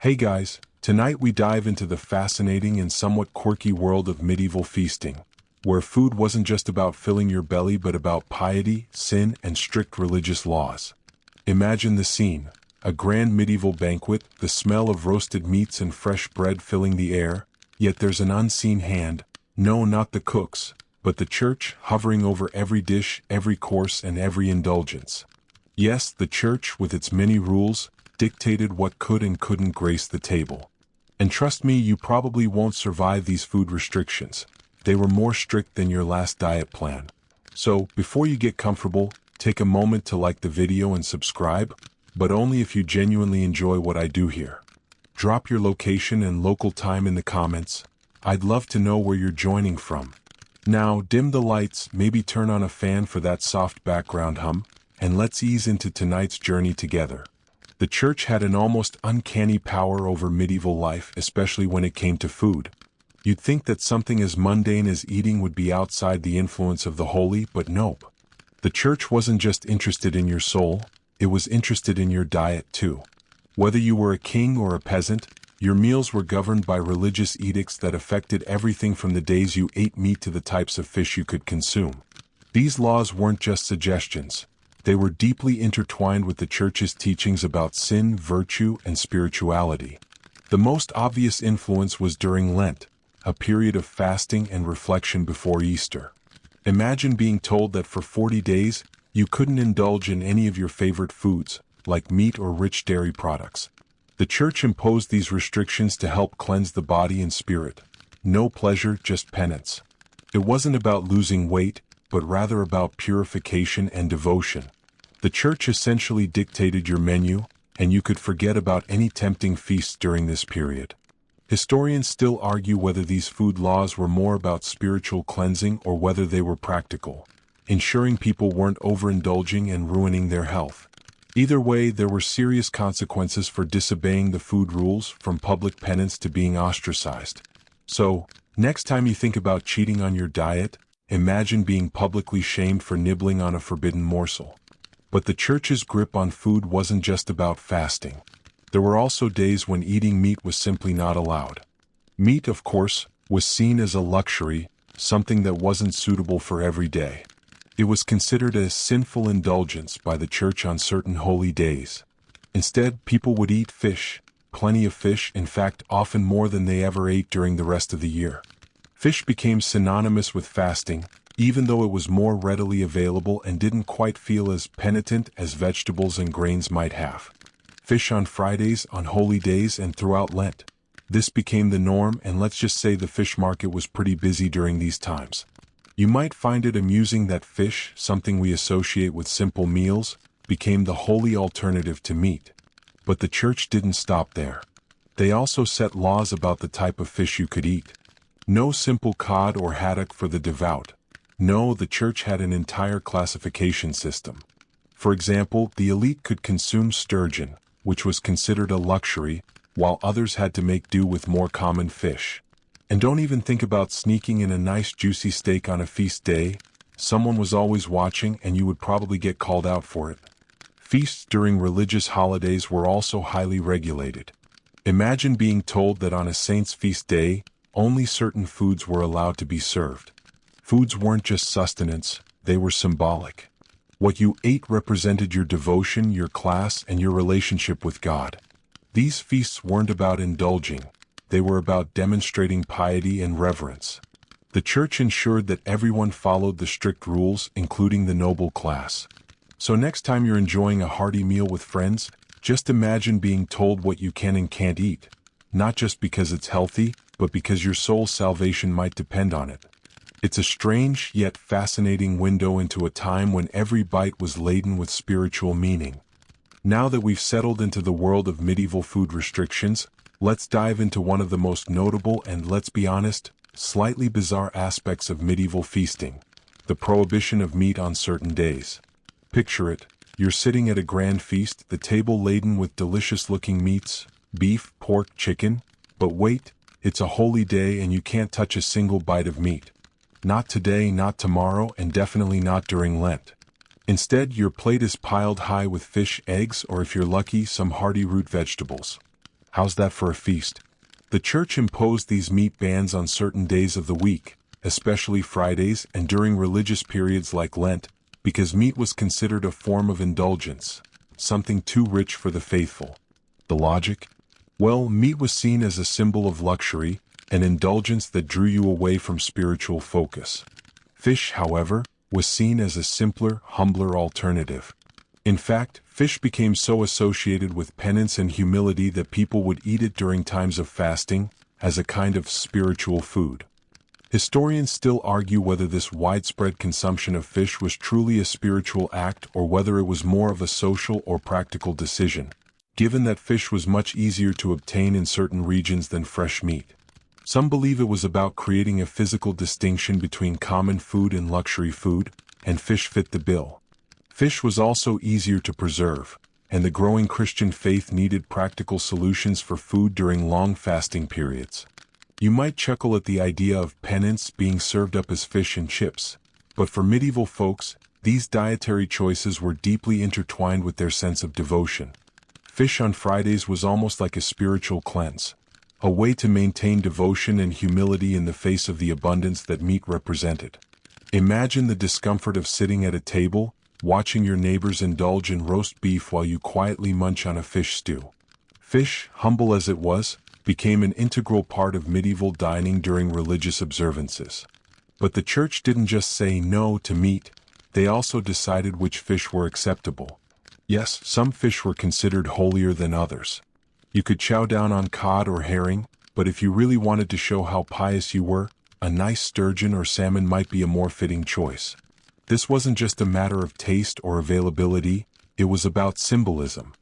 Hey guys, tonight we dive into the fascinating and somewhat quirky world of medieval feasting, where food wasn't just about filling your belly but about piety, sin, and strict religious laws. Imagine the scene: a grand medieval banquet, the smell of roasted meats and fresh bread filling the air, yet there's an unseen hand, no, not the cooks, but the church, hovering over every dish, every course, and every indulgence. Yes, the church, with its many rules, dictated what could and couldn't grace the table. And trust me, you probably won't survive these food restrictions. They were more strict than your last diet plan. So, before you get comfortable, take a moment to like the video and subscribe, but only if you genuinely enjoy what I do here. Drop your location and local time in the comments. I'd love to know where you're joining from. Now, dim the lights, maybe turn on a fan for that soft background hum, and let's ease into tonight's journey together. The church had an almost uncanny power over medieval life, especially when it came to food. You'd think that something as mundane as eating would be outside the influence of the holy, but nope. The church wasn't just interested in your soul, it was interested in your diet too. Whether you were a king or a peasant, your meals were governed by religious edicts that affected everything from the days you ate meat to the types of fish you could consume. These laws weren't just suggestions. They were deeply intertwined with the church's teachings about sin, virtue, and spirituality. The most obvious influence was during Lent, a period of fasting and reflection before Easter. Imagine being told that for 40 days, you couldn't indulge in any of your favorite foods, like meat or rich dairy products. The church imposed these restrictions to help cleanse the body and spirit. No pleasure, just penance. It wasn't about losing weight, but rather about purification and devotion. The church essentially dictated your menu, and you could forget about any tempting feasts during this period. Historians still argue whether these food laws were more about spiritual cleansing or whether they were practical, ensuring people weren't overindulging and ruining their health. Either way, there were serious consequences for disobeying the food rules, from public penance to being ostracized. So, next time you think about cheating on your diet, imagine being publicly shamed for nibbling on a forbidden morsel. But the church's grip on food wasn't just about fasting. There were also days when eating meat was simply not allowed. Meat, of course, was seen as a luxury, something that wasn't suitable for every day. It was considered a sinful indulgence by the church on certain holy days. Instead, people would eat fish, plenty of fish, in fact, often more than they ever ate during the rest of the year. Fish became synonymous with fasting, even though it was more readily available and didn't quite feel as penitent as vegetables and grains might have. Fish on Fridays, on holy days, and throughout Lent. This became the norm, and let's just say the fish market was pretty busy during these times. You might find it amusing that fish, something we associate with simple meals, became the holy alternative to meat. But the church didn't stop there. They also set laws about the type of fish you could eat. No simple cod or haddock for the devout. No, the church had an entire classification system. For example, the elite could consume sturgeon, which was considered a luxury, while others had to make do with more common fish. And don't even think about sneaking in a nice juicy steak on a feast day. Someone was always watching and you would probably get called out for it. Feasts during religious holidays were also highly regulated. Imagine being told that on a saint's feast day, only certain foods were allowed to be served. Foods weren't just sustenance, they were symbolic. What you ate represented your devotion, your class, and your relationship with God. These feasts weren't about indulging, they were about demonstrating piety and reverence. The church ensured that everyone followed the strict rules, including the noble class. So next time you're enjoying a hearty meal with friends, just imagine being told what you can and can't eat. Not just because it's healthy, but because your soul's salvation might depend on it. It's a strange yet fascinating window into a time when every bite was laden with spiritual meaning. Now that we've settled into the world of medieval food restrictions, let's dive into one of the most notable and, let's be honest, slightly bizarre aspects of medieval feasting: the prohibition of meat on certain days. Picture it: you're sitting at a grand feast, the table laden with delicious-looking meats, beef, pork, chicken. But wait, it's a holy day and you can't touch a single bite of meat. Not today, not tomorrow, and definitely not during Lent. Instead, your plate is piled high with fish, eggs, or if you're lucky, some hearty root vegetables. How's that for a feast? The church imposed these meat bans on certain days of the week, especially Fridays and during religious periods like Lent, because meat was considered a form of indulgence, something too rich for the faithful. The logic? Well, meat was seen as a symbol of luxury, an indulgence that drew you away from spiritual focus. Fish, however, was seen as a simpler, humbler alternative. In fact, fish became so associated with penance and humility that people would eat it during times of fasting, as a kind of spiritual food. Historians still argue whether this widespread consumption of fish was truly a spiritual act or whether it was more of a social or practical decision, given that fish was much easier to obtain in certain regions than fresh meat. Some believe it was about creating a physical distinction between common food and luxury food, and fish fit the bill. Fish was also easier to preserve, and the growing Christian faith needed practical solutions for food during long fasting periods. You might chuckle at the idea of penance being served up as fish and chips, but for medieval folks, these dietary choices were deeply intertwined with their sense of devotion. Fish on Fridays was almost like a spiritual cleanse, a way to maintain devotion and humility in the face of the abundance that meat represented. Imagine the discomfort of sitting at a table, watching your neighbors indulge in roast beef while you quietly munch on a fish stew. Fish, humble as it was, became an integral part of medieval dining during religious observances. But the church didn't just say no to meat, they also decided which fish were acceptable. Yes, some fish were considered holier than others. You could chow down on cod or herring, but if you really wanted to show how pious you were, a nice sturgeon or salmon might be a more fitting choice. This wasn't just a matter of taste or availability, it was about symbolism.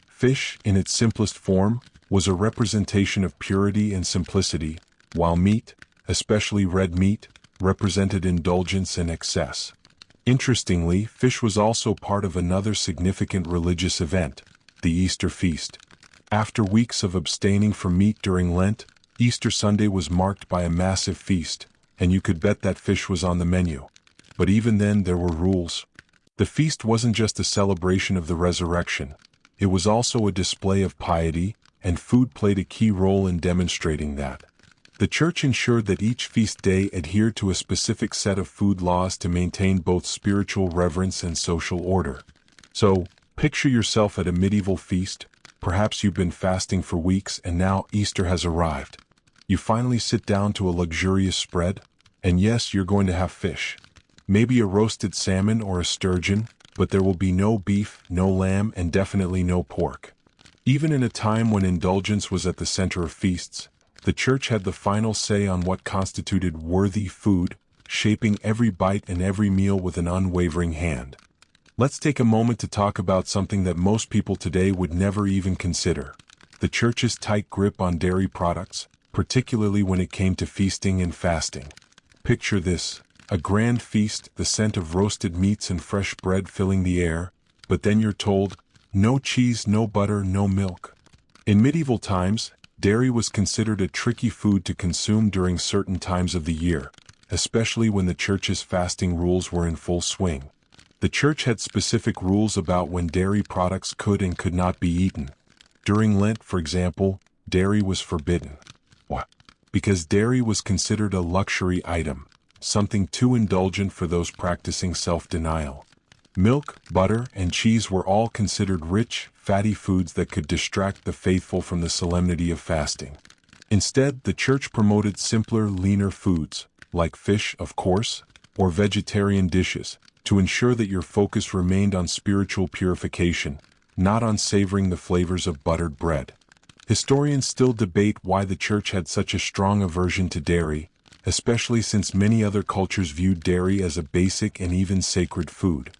Fish, in its simplest form, was a representation of purity and simplicity, while meat, especially red meat, represented indulgence and excess. Interestingly, fish was also part of another significant religious event, the Easter feast. After weeks of abstaining from meat during Lent, Easter Sunday was marked by a massive feast, and you could bet that fish was on the menu. But even then there were rules. The feast wasn't just a celebration of the resurrection, it was also a display of piety, and food played a key role in demonstrating that. The church ensured that each feast day adhered to a specific set of food laws to maintain both spiritual reverence and social order. So, picture yourself at a medieval feast. Perhaps you've been fasting for weeks and now Easter has arrived. You finally sit down to a luxurious spread, and yes, you're going to have fish. Maybe a roasted salmon or a sturgeon, but there will be no beef, no lamb, and definitely no pork. Even in a time when indulgence was at the center of feasts, the church had the final say on what constituted worthy food, shaping every bite and every meal with an unwavering hand. Let's take a moment to talk about something that most people today would never even consider: the church's tight grip on dairy products, particularly when it came to feasting and fasting. Picture this: a grand feast, the scent of roasted meats and fresh bread filling the air, but then you're told, no cheese, no butter, no milk. In medieval times, dairy was considered a tricky food to consume during certain times of the year, especially when the church's fasting rules were in full swing. The church had specific rules about when dairy products could and could not be eaten. During Lent, for example, dairy was forbidden. Why? Because dairy was considered a luxury item, something too indulgent for those practicing self-denial. Milk, butter, and cheese were all considered rich, fatty foods that could distract the faithful from the solemnity of fasting. Instead, the church promoted simpler, leaner foods, like fish, of course, or vegetarian dishes, to ensure that your focus remained on spiritual purification, not on savoring the flavors of buttered bread. Historians still debate why the church had such a strong aversion to dairy, especially since many other cultures viewed dairy as a basic and even sacred food.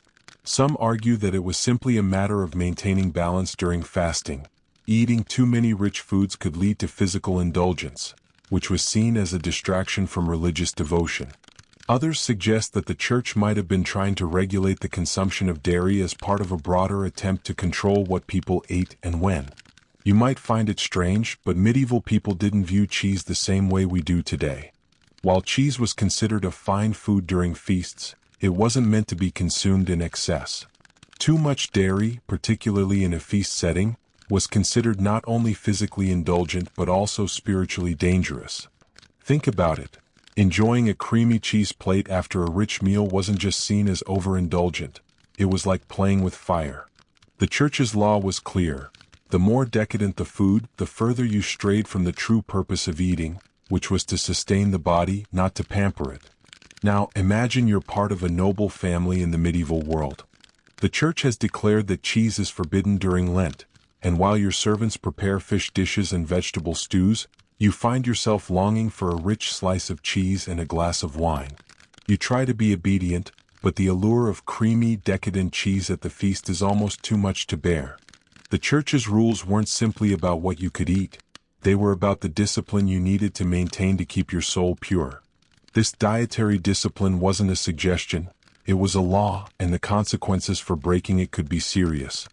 Some argue that it was simply a matter of maintaining balance during fasting. Eating too many rich foods could lead to physical indulgence, which was seen as a distraction from religious devotion. Others suggest that the church might have been trying to regulate the consumption of dairy as part of a broader attempt to control what people ate and when. You might find it strange, but medieval people didn't view cheese the same way we do today. While cheese was considered a fine food during feasts, it wasn't meant to be consumed in excess. Too much dairy, particularly in a feast setting, was considered not only physically indulgent but also spiritually dangerous. Think about it. Enjoying a creamy cheese plate after a rich meal wasn't just seen as overindulgent, it was like playing with fire. The church's law was clear. The more decadent the food, the further you strayed from the true purpose of eating, which was to sustain the body, not to pamper it. Now, imagine you're part of a noble family in the medieval world. The church has declared that cheese is forbidden during Lent, and while your servants prepare fish dishes and vegetable stews, you find yourself longing for a rich slice of cheese and a glass of wine. You try to be obedient, but the allure of creamy, decadent cheese at the feast is almost too much to bear. The church's rules weren't simply about what you could eat. They were about the discipline you needed to maintain to keep your soul pure. This dietary discipline wasn't a suggestion, it was a law, and the consequences for breaking it could be serious.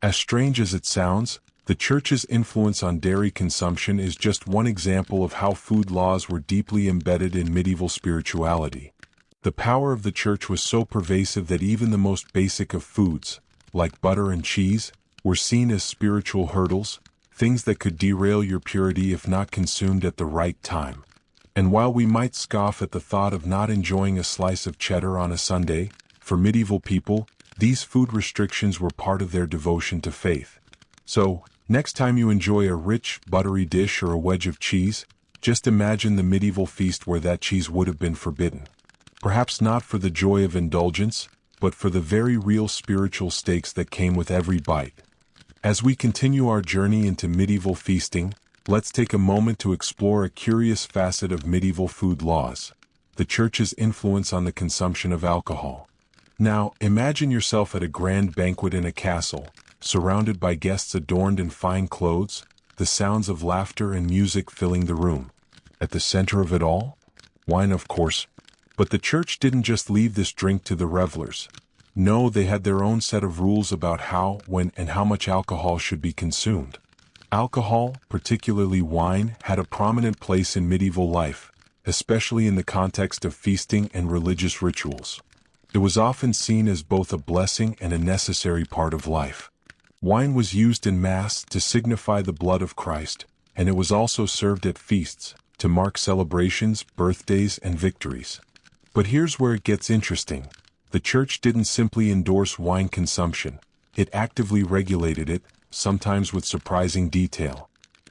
As strange as it sounds, the church's influence on dairy consumption is just one example of how food laws were deeply embedded in medieval spirituality. The power of the church was so pervasive that even the most basic of foods, like butter and cheese, were seen as spiritual hurdles, things that could derail your purity if not consumed at the right time. And while we might scoff at the thought of not enjoying a slice of cheddar on a Sunday, for medieval people, these food restrictions were part of their devotion to faith. So, next time you enjoy a rich, buttery dish or a wedge of cheese, just imagine the medieval feast where that cheese would have been forbidden. Perhaps not for the joy of indulgence, but for the very real spiritual stakes that came with every bite. As we continue our journey into medieval feasting, let's take a moment to explore a curious facet of medieval food laws: the church's influence on the consumption of alcohol. Now, imagine yourself at a grand banquet in a castle, surrounded by guests adorned in fine clothes, the sounds of laughter and music filling the room. At the center of it all? Wine, of course. But the church didn't just leave this drink to the revelers. No, they had their own set of rules about how, when, and how much alcohol should be consumed. Alcohol, particularly wine, had a prominent place in medieval life, especially in the context of feasting and religious rituals. It was often seen as both a blessing and a necessary part of life. Wine was used in Mass to signify the blood of Christ, and it was also served at feasts, to mark celebrations, birthdays, and victories. But here's where it gets interesting. The church didn't simply endorse wine consumption, it actively regulated it, sometimes with surprising detail.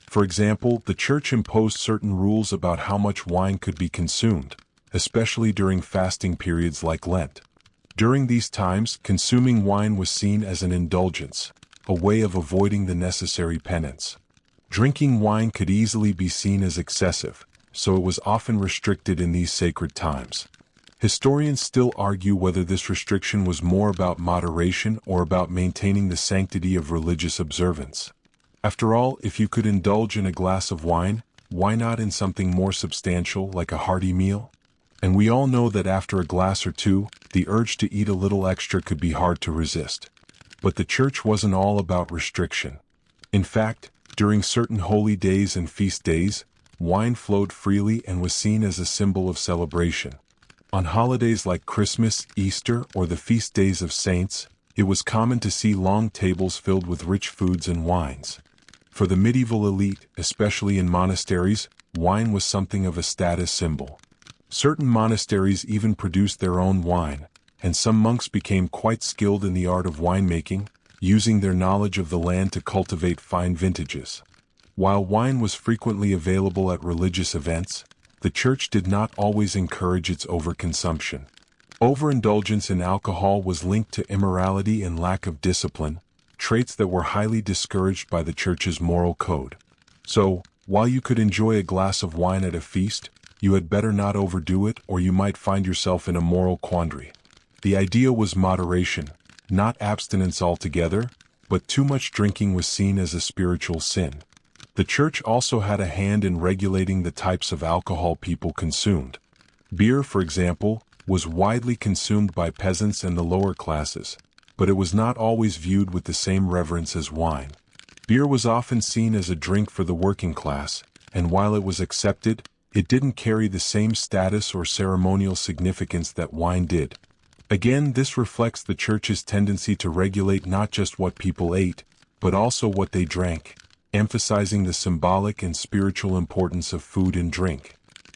For example, the church imposed certain rules about how much wine could be consumed, especially during fasting periods like Lent. During these times, consuming wine was seen as an indulgence, a way of avoiding the necessary penance. Drinking wine could easily be seen as excessive, so it was often restricted in these sacred times. Historians still argue whether this restriction was more about moderation or about maintaining the sanctity of religious observance. After all, if you could indulge in a glass of wine, why not in something more substantial like a hearty meal? And we all know that after a glass or two, the urge to eat a little extra could be hard to resist. But the church wasn't all about restriction. In fact, during certain holy days and feast days, wine flowed freely and was seen as a symbol of celebration. On holidays like Christmas, Easter, or the feast days of saints, it was common to see long tables filled with rich foods and wines. For the medieval elite, especially in monasteries, wine was something of a status symbol. Certain monasteries even produced their own wine, and some monks became quite skilled in the art of winemaking, using their knowledge of the land to cultivate fine vintages. While wine was frequently available at religious events, the church did not always encourage its overconsumption. Overindulgence in alcohol was linked to immorality and lack of discipline, traits that were highly discouraged by the church's moral code. So, while you could enjoy a glass of wine at a feast, you had better not overdo it or you might find yourself in a moral quandary. The idea was moderation, not abstinence altogether, but too much drinking was seen as a spiritual sin. The church also had a hand in regulating the types of alcohol people consumed. Beer, for example, was widely consumed by peasants and the lower classes, but it was not always viewed with the same reverence as wine. Beer was often seen as a drink for the working class, and while it was accepted, it didn't carry the same status or ceremonial significance that wine did. Again, this reflects the church's tendency to regulate not just what people ate, but also what they drank, emphasizing the symbolic and spiritual importance of food and drink.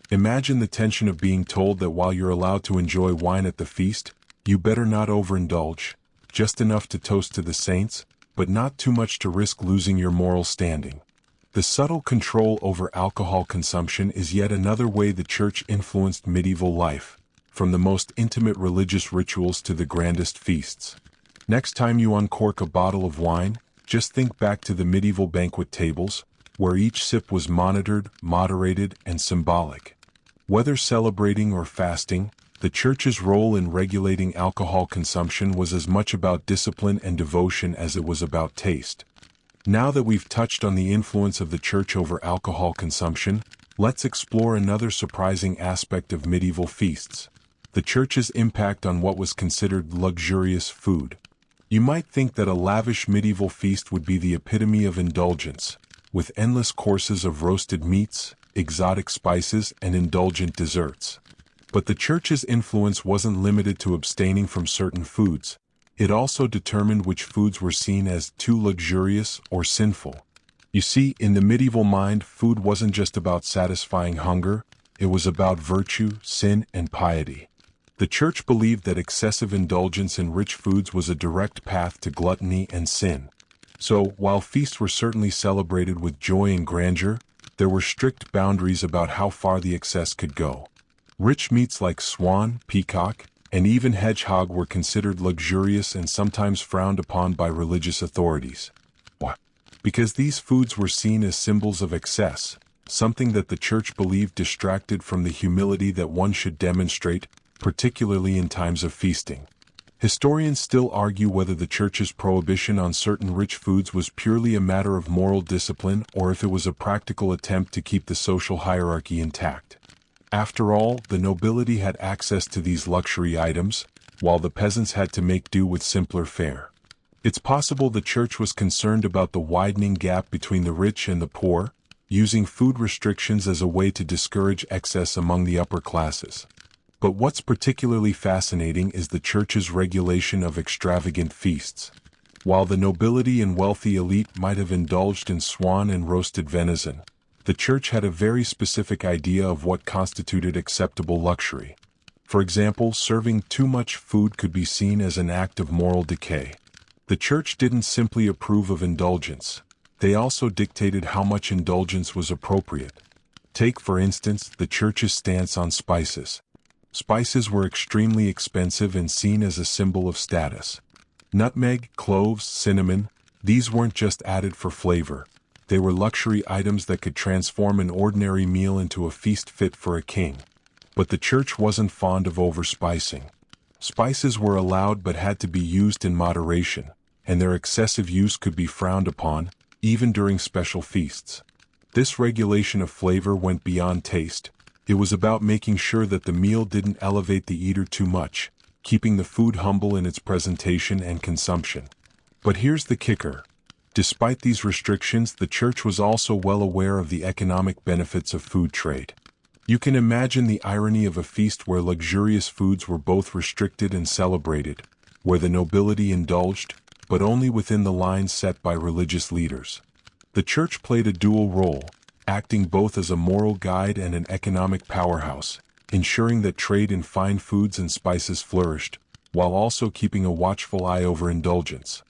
Imagine the tension of being told that while you're allowed to enjoy wine at the feast, you better not overindulge, just enough to toast to the saints, but not too much to risk losing your moral standing. The subtle control over alcohol consumption is yet another way the church influenced medieval life, from the most intimate religious rituals to the grandest feasts. Next time you uncork a bottle of wine, just think back to the medieval banquet tables, where each sip was monitored, moderated, and symbolic. Whether celebrating or fasting, the church's role in regulating alcohol consumption was as much about discipline and devotion as it was about taste. Now that we've touched on the influence of the church over alcohol consumption, let's explore another surprising aspect of medieval feasts: the church's impact on what was considered luxurious food. You might think that a lavish medieval feast would be the epitome of indulgence, with endless courses of roasted meats, exotic spices, and indulgent desserts. But the church's influence wasn't limited to abstaining from certain foods. It also determined which foods were seen as too luxurious or sinful. You see, in the medieval mind, food wasn't just about satisfying hunger, it was about virtue, sin, and piety. The church believed that excessive indulgence in rich foods was a direct path to gluttony and sin. So, while feasts were certainly celebrated with joy and grandeur, there were strict boundaries about how far the excess could go. Rich meats like swan, peacock, and even hedgehog were considered luxurious and sometimes frowned upon by religious authorities. Why? Because these foods were seen as symbols of excess, something that the church believed distracted from the humility that one should demonstrate, particularly in times of feasting. Historians still argue whether the church's prohibition on certain rich foods was purely a matter of moral discipline or if it was a practical attempt to keep the social hierarchy intact. After all, the nobility had access to these luxury items, while the peasants had to make do with simpler fare. It's possible the church was concerned about the widening gap between the rich and the poor, using food restrictions as a way to discourage excess among the upper classes. But what's particularly fascinating is the church's regulation of extravagant feasts. While the nobility and wealthy elite might have indulged in swan and roasted venison, the church had a very specific idea of what constituted acceptable luxury. For example, serving too much food could be seen as an act of moral decay. The church didn't simply approve of indulgence. They also dictated how much indulgence was appropriate. Take, for instance, the church's stance on spices. Spices were extremely expensive and seen as a symbol of status. Nutmeg, cloves, cinnamon, these weren't just added for flavor. They were luxury items that could transform an ordinary meal into a feast fit for a king. But the church wasn't fond of overspicing. Spices were allowed but had to be used in moderation, and their excessive use could be frowned upon, even during special feasts. This regulation of flavor went beyond taste. It was about making sure that the meal didn't elevate the eater too much, keeping the food humble in its presentation and consumption. But here's the kicker. Despite these restrictions, the church was also well aware of the economic benefits of food trade. You can imagine the irony of a feast where luxurious foods were both restricted and celebrated, where the nobility indulged, but only within the lines set by religious leaders. The church played a dual role, acting both as a moral guide and an economic powerhouse, ensuring that trade in fine foods and spices flourished, while also keeping a watchful eye over indulgence.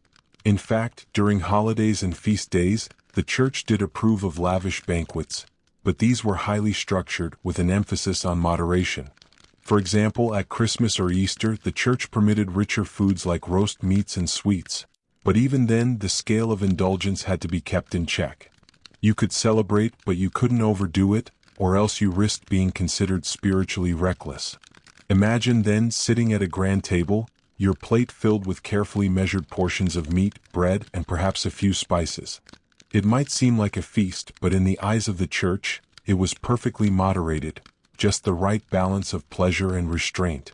In fact, during holidays and feast days, the church did approve of lavish banquets, but these were highly structured with an emphasis on moderation. For example, at Christmas or Easter, the church permitted richer foods like roast meats and sweets, but even then, the scale of indulgence had to be kept in check. You could celebrate, but you couldn't overdo it, or else you risked being considered spiritually reckless. Imagine then sitting at a grand table, your plate filled with carefully measured portions of meat, bread, and perhaps a few spices. It might seem like a feast, but in the eyes of the church, it was perfectly moderated, just the right balance of pleasure and restraint.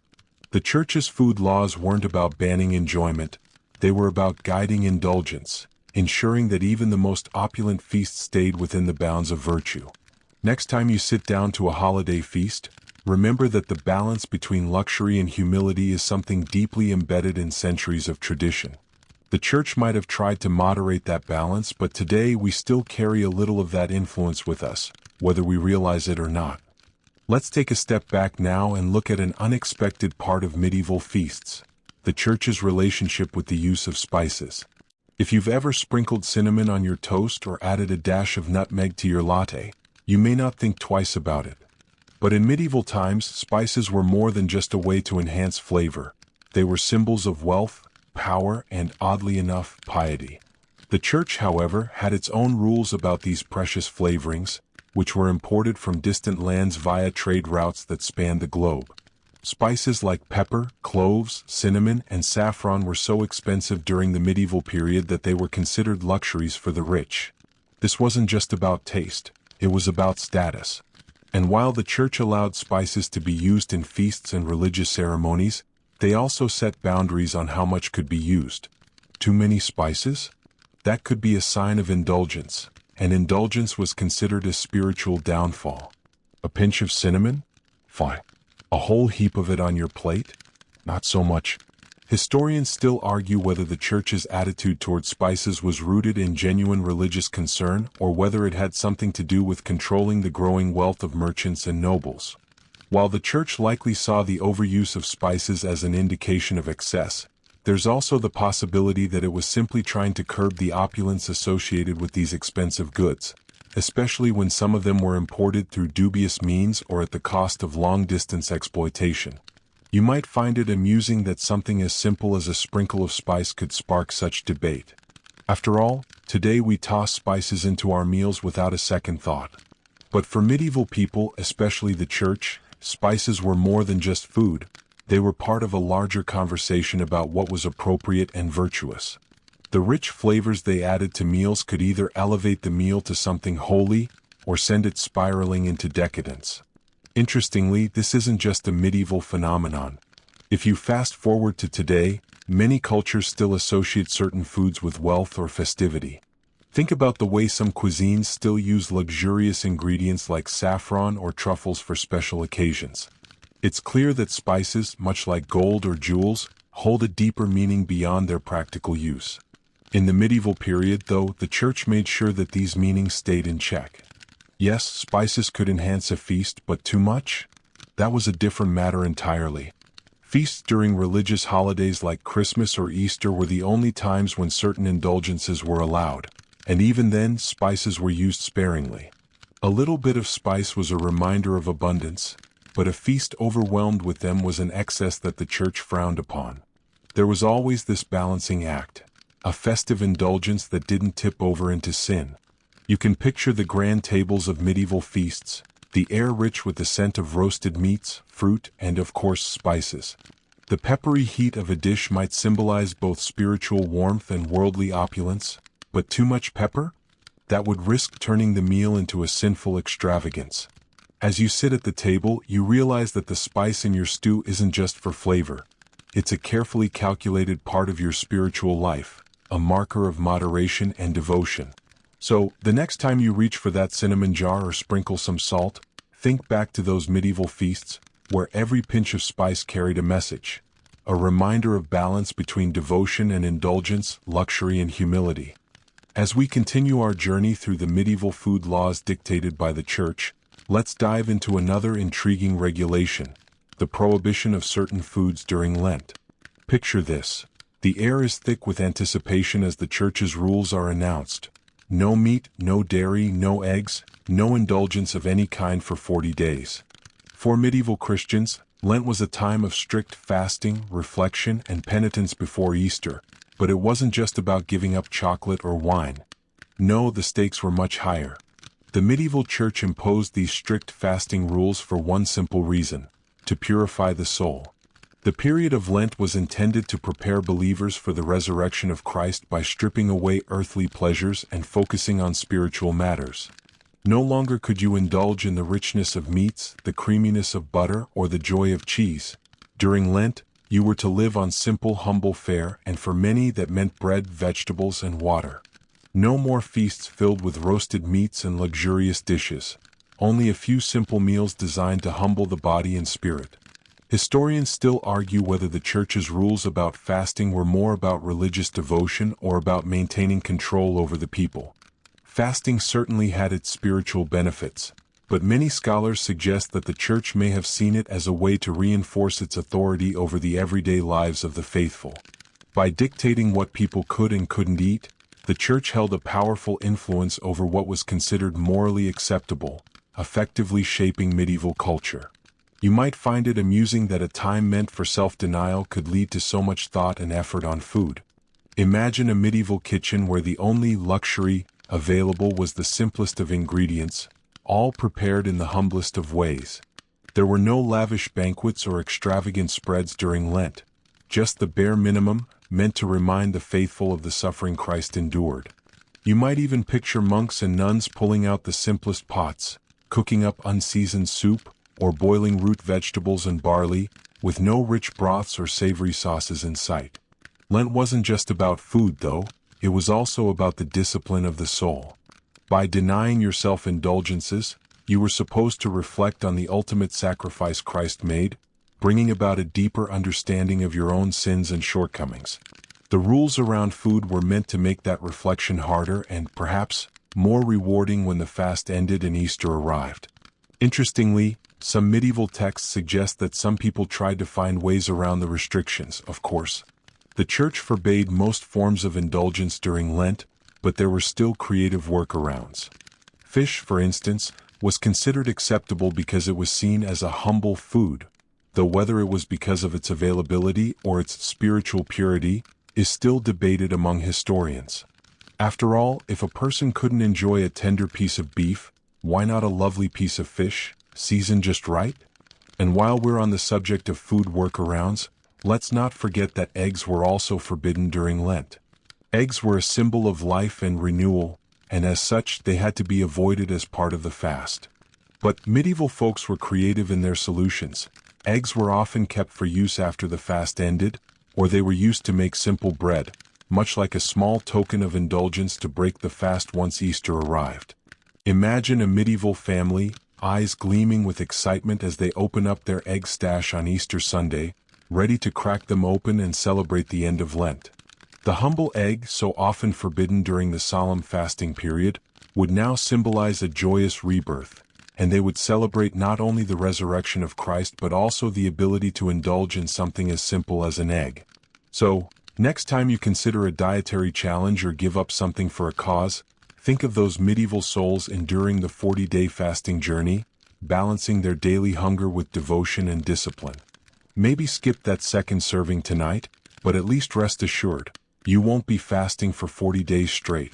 The church's food laws weren't about banning enjoyment, they were about guiding indulgence, ensuring that even the most opulent feast stayed within the bounds of virtue. Next time you sit down to a holiday feast, remember that the balance between luxury and humility is something deeply embedded in centuries of tradition. The church might have tried to moderate that balance, but today we still carry a little of that influence with us, whether we realize it or not. Let's take a step back now and look at an unexpected part of medieval feasts: the church's relationship with the use of spices. If you've ever sprinkled cinnamon on your toast or added a dash of nutmeg to your latte, you may not think twice about it. But in medieval times, spices were more than just a way to enhance flavor. They were symbols of wealth, power, and, oddly enough, piety. The church, however, had its own rules about these precious flavorings, which were imported from distant lands via trade routes that spanned the globe. Spices like pepper, cloves, cinnamon, and saffron were so expensive during the medieval period that they were considered luxuries for the rich. This wasn't just about taste, it was about status. And while the church allowed spices to be used in feasts and religious ceremonies, they also set boundaries on how much could be used. Too many spices? That could be a sign of indulgence, and indulgence was considered a spiritual downfall. A pinch of cinnamon? Fine. A whole heap of it on your plate? Not so much. Historians still argue whether the church's attitude toward spices was rooted in genuine religious concern or whether it had something to do with controlling the growing wealth of merchants and nobles. While the church likely saw the overuse of spices as an indication of excess, there's also the possibility that it was simply trying to curb the opulence associated with these expensive goods, especially when some of them were imported through dubious means or at the cost of long-distance exploitation. You might find it amusing that something as simple as a sprinkle of spice could spark such debate. After all, today we toss spices into our meals without a second thought. But for medieval people, especially the church, spices were more than just food. They were part of a larger conversation about what was appropriate and virtuous. The rich flavors they added to meals could either elevate the meal to something holy or send it spiraling into decadence. Interestingly, this isn't just a medieval phenomenon. If you fast forward to today, many cultures still associate certain foods with wealth or festivity. Think about the way some cuisines still use luxurious ingredients like saffron or truffles for special occasions. It's clear that spices, much like gold or jewels, hold a deeper meaning beyond their practical use. In the medieval period, though, the church made sure that these meanings stayed in check. Yes, spices could enhance a feast, but too much? That was a different matter entirely. Feasts during religious holidays like Christmas or Easter were the only times when certain indulgences were allowed, and even then, spices were used sparingly. A little bit of spice was a reminder of abundance, but a feast overwhelmed with them was an excess that the church frowned upon. There was always this balancing act, a festive indulgence that didn't tip over into sin. You can picture the grand tables of medieval feasts, the air rich with the scent of roasted meats, fruit, and of course spices. The peppery heat of a dish might symbolize both spiritual warmth and worldly opulence, but too much pepper? That would risk turning the meal into a sinful extravagance. As you sit at the table, you realize that the spice in your stew isn't just for flavor. It's a carefully calculated part of your spiritual life, a marker of moderation and devotion. So, the next time you reach for that cinnamon jar or sprinkle some salt, think back to those medieval feasts, where every pinch of spice carried a message, a reminder of balance between devotion and indulgence, luxury and humility. As we continue our journey through the medieval food laws dictated by the church, let's dive into another intriguing regulation, the prohibition of certain foods during Lent. Picture this. The air is thick with anticipation as the church's rules are announced. No meat, no dairy, no eggs, no indulgence of any kind for 40 days. For medieval Christians, Lent was a time of strict fasting, reflection, and penitence before Easter, but it wasn't just about giving up chocolate or wine. No, the stakes were much higher. The medieval church imposed these strict fasting rules for one simple reason: to purify the soul. The period of Lent was intended to prepare believers for the resurrection of Christ by stripping away earthly pleasures and focusing on spiritual matters. No longer could you indulge in the richness of meats, the creaminess of butter, or the joy of cheese. During Lent, you were to live on simple, humble fare, and for many that meant bread, vegetables, and water. No more feasts filled with roasted meats and luxurious dishes. Only a few simple meals designed to humble the body and spirit. Historians still argue whether the church's rules about fasting were more about religious devotion or about maintaining control over the people. Fasting certainly had its spiritual benefits, but many scholars suggest that the church may have seen it as a way to reinforce its authority over the everyday lives of the faithful. By dictating what people could and couldn't eat, the church held a powerful influence over what was considered morally acceptable, effectively shaping medieval culture. You might find it amusing that a time meant for self-denial could lead to so much thought and effort on food. Imagine a medieval kitchen where the only luxury available was the simplest of ingredients, all prepared in the humblest of ways. There were no lavish banquets or extravagant spreads during Lent, just the bare minimum, meant to remind the faithful of the suffering Christ endured. You might even picture monks and nuns pulling out the simplest pots, cooking up unseasoned soup, or boiling root vegetables and barley, with no rich broths or savory sauces in sight. Lent wasn't just about food, though, it was also about the discipline of the soul. By denying yourself indulgences, you were supposed to reflect on the ultimate sacrifice Christ made, bringing about a deeper understanding of your own sins and shortcomings. The rules around food were meant to make that reflection harder and, perhaps, more rewarding when the fast ended and Easter arrived. Interestingly, some medieval texts suggest that some people tried to find ways around the restrictions, of course. The church forbade most forms of indulgence during Lent, but there were still creative workarounds. Fish, for instance, was considered acceptable because it was seen as a humble food, though whether it was because of its availability or its spiritual purity is still debated among historians. After all, if a person couldn't enjoy a tender piece of beef, why not a lovely piece of fish, seasoned just right? And while we're on the subject of food workarounds, let's not forget that eggs were also forbidden during Lent. Eggs were a symbol of life and renewal, and as such they had to be avoided as part of the fast. But medieval folks were creative in their solutions. Eggs were often kept for use after the fast ended, or they were used to make simple bread, much like a small token of indulgence to break the fast once Easter arrived. Imagine a medieval family, eyes gleaming with excitement as they open up their egg stash on Easter Sunday, ready to crack them open and celebrate the end of Lent. The humble egg, so often forbidden during the solemn fasting period, would now symbolize a joyous rebirth, and they would celebrate not only the resurrection of Christ but also the ability to indulge in something as simple as an egg. So, next time you consider a dietary challenge or give up something for a cause, think of those medieval souls enduring the 40-day fasting journey, balancing their daily hunger with devotion and discipline. Maybe skip that second serving tonight, but at least rest assured, you won't be fasting for 40 days straight.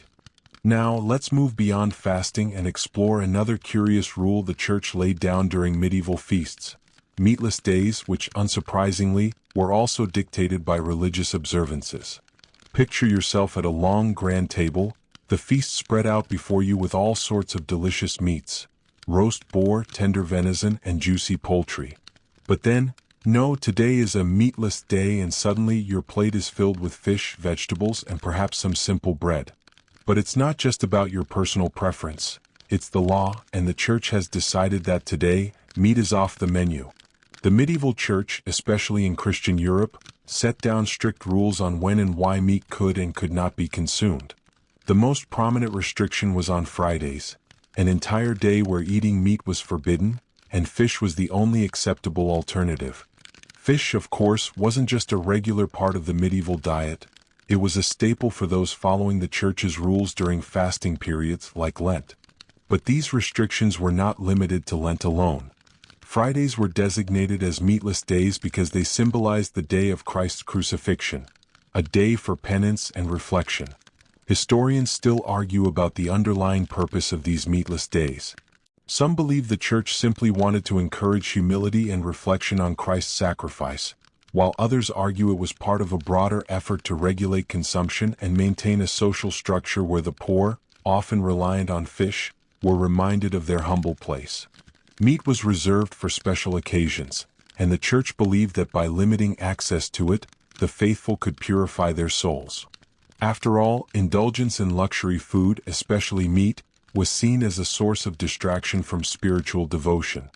Now, let's move beyond fasting and explore another curious rule the church laid down during medieval feasts: meatless days, which, unsurprisingly, were also dictated by religious observances. Picture yourself at a long, grand table, the feast spread out before you with all sorts of delicious meats: roast boar, tender venison, and juicy poultry. But then, no, today is a meatless day and suddenly your plate is filled with fish, vegetables, and perhaps some simple bread. But it's not just about your personal preference. It's the law, and the church has decided that today, meat is off the menu. The medieval church, especially in Christian Europe, set down strict rules on when and why meat could and could not be consumed. The most prominent restriction was on Fridays, an entire day where eating meat was forbidden, and fish was the only acceptable alternative. Fish, of course, wasn't just a regular part of the medieval diet. It was a staple for those following the church's rules during fasting periods like Lent. But these restrictions were not limited to Lent alone. Fridays were designated as meatless days because they symbolized the day of Christ's crucifixion, a day for penance and reflection. Historians still argue about the underlying purpose of these meatless days. Some believe the church simply wanted to encourage humility and reflection on Christ's sacrifice, while others argue it was part of a broader effort to regulate consumption and maintain a social structure where the poor, often reliant on fish, were reminded of their humble place. Meat was reserved for special occasions, and the church believed that by limiting access to it, the faithful could purify their souls. After all, indulgence in luxury food, especially meat, was seen as a source of distraction from spiritual devotion.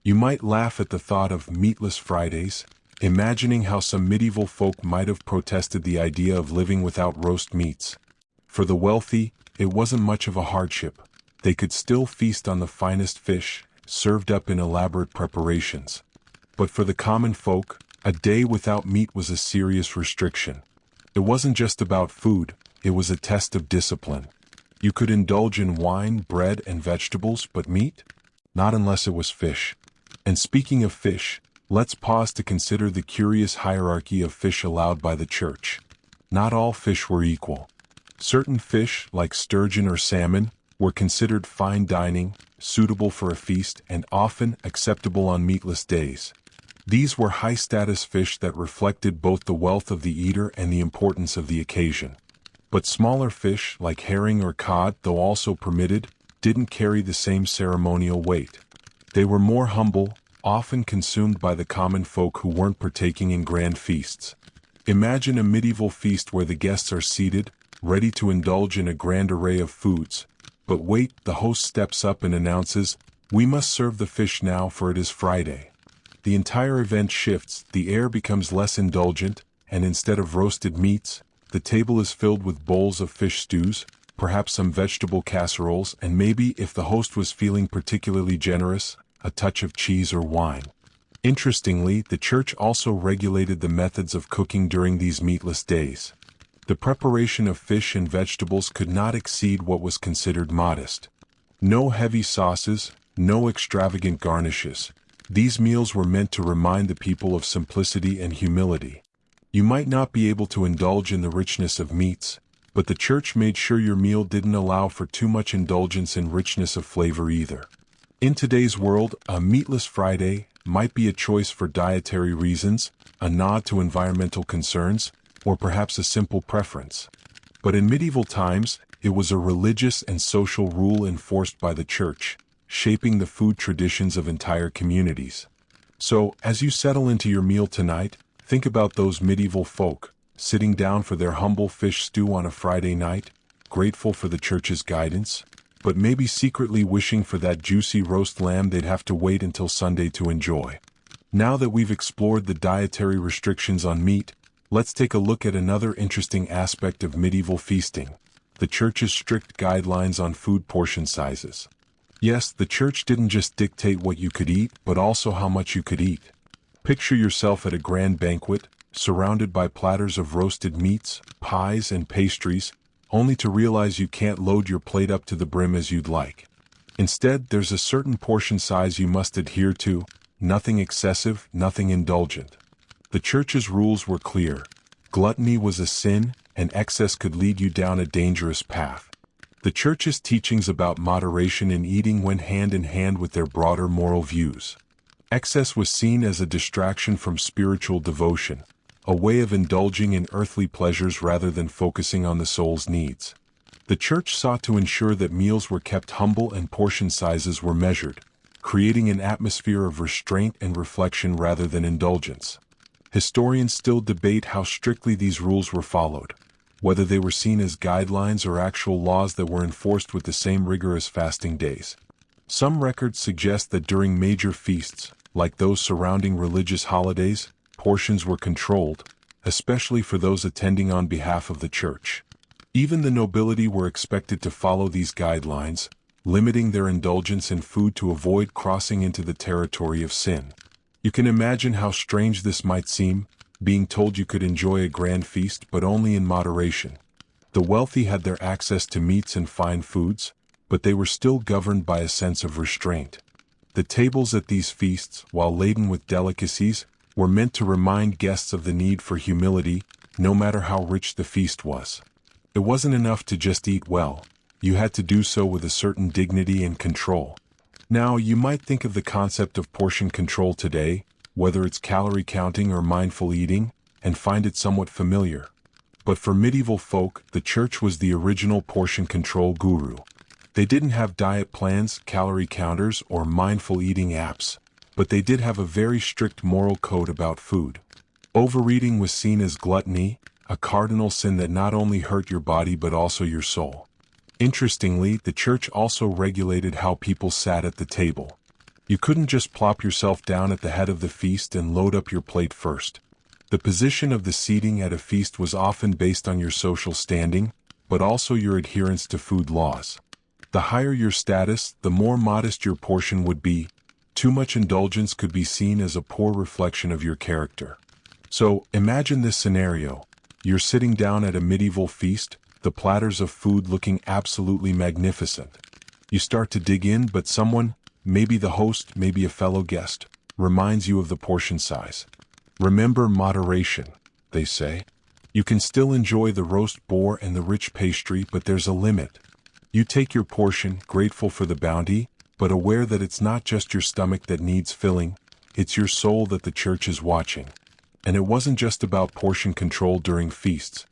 You might laugh at the thought of meatless Fridays, imagining how some medieval folk might have protested the idea of living without roast meats. For the wealthy, it wasn't much of a hardship. They could still feast on the finest fish, served up in elaborate preparations. But for the common folk, a day without meat was a serious restriction. It wasn't just about food, it was a test of discipline. You could indulge in wine, bread, and vegetables, but meat? Not unless it was fish. And speaking of fish, let's pause to consider the curious hierarchy of fish allowed by the church. Not all fish were equal. Certain fish, like sturgeon or salmon, were considered fine dining, suitable for a feast, and often acceptable on meatless days. These were high-status fish that reflected both the wealth of the eater and the importance of the occasion. But smaller fish, like herring or cod, though also permitted, didn't carry the same ceremonial weight. They were more humble, often consumed by the common folk who weren't partaking in grand feasts. Imagine a medieval feast where the guests are seated, ready to indulge in a grand array of foods. But wait, the host steps up and announces, "We must serve the fish now, for it is Friday." The entire event shifts, the air becomes less indulgent, and instead of roasted meats, the table is filled with bowls of fish stews, perhaps some vegetable casseroles, and maybe, if the host was feeling particularly generous, a touch of cheese or wine. Interestingly, the church also regulated the methods of cooking during these meatless days. The preparation of fish and vegetables could not exceed what was considered modest. No heavy sauces, no extravagant garnishes. These meals were meant to remind the people of simplicity and humility. You might not be able to indulge in the richness of meats, but the church made sure your meal didn't allow for too much indulgence in richness of flavor either. In today's world, a meatless Friday might be a choice for dietary reasons, a nod to environmental concerns, or perhaps a simple preference. But in medieval times, it was a religious and social rule enforced by the church, shaping the food traditions of entire communities. So, as you settle into your meal tonight, think about those medieval folk, sitting down for their humble fish stew on a Friday night, grateful for the church's guidance, but maybe secretly wishing for that juicy roast lamb they'd have to wait until Sunday to enjoy. Now that we've explored the dietary restrictions on meat, let's take a look at another interesting aspect of medieval feasting: the church's strict guidelines on food portion sizes. Yes, the church didn't just dictate what you could eat, but also how much you could eat. Picture yourself at a grand banquet, surrounded by platters of roasted meats, pies, and pastries, only to realize you can't load your plate up to the brim as you'd like. Instead, there's a certain portion size you must adhere to: nothing excessive, nothing indulgent. The church's rules were clear. Gluttony was a sin, and excess could lead you down a dangerous path. The church's teachings about moderation in eating went hand in hand with their broader moral views. Excess was seen as a distraction from spiritual devotion, a way of indulging in earthly pleasures rather than focusing on the soul's needs. The church sought to ensure that meals were kept humble and portion sizes were measured, creating an atmosphere of restraint and reflection rather than indulgence. Historians still debate how strictly these rules were followed, whether they were seen as guidelines or actual laws that were enforced with the same rigor as fasting days. Some records suggest that during major feasts, like those surrounding religious holidays, portions were controlled, especially for those attending on behalf of the church. Even the nobility were expected to follow these guidelines, limiting their indulgence in food to avoid crossing into the territory of sin. You can imagine how strange this might seem, being told you could enjoy a grand feast but only in moderation. The wealthy had their access to meats and fine foods, but they were still governed by a sense of restraint. The tables at these feasts, while laden with delicacies, were meant to remind guests of the need for humility, no matter how rich the feast was. It wasn't enough to just eat well. You had to do so with a certain dignity and control. Now, you might think of the concept of portion control today, whether it's calorie counting or mindful eating, and find it somewhat familiar. But for medieval folk, the church was the original portion control guru. They didn't have diet plans, calorie counters, or mindful eating apps, but they did have a very strict moral code about food. Overeating was seen as gluttony, a cardinal sin that not only hurt your body but also your soul. Interestingly, the church also regulated how people sat at the table. You couldn't just plop yourself down at the head of the feast and load up your plate first. The position of the seating at a feast was often based on your social standing, but also your adherence to food laws. The higher your status, the more modest your portion would be. Too much indulgence could be seen as a poor reflection of your character. So, imagine this scenario. You're sitting down at a medieval feast, the platters of food looking absolutely magnificent. You start to dig in, but someone, maybe the host, maybe a fellow guest, reminds you of the portion size. Remember moderation, they say. You can still enjoy the roast boar and the rich pastry, but there's a limit. You take your portion, grateful for the bounty, but aware that it's not just your stomach that needs filling, it's your soul that the church is watching. And it wasn't just about portion control during feasts.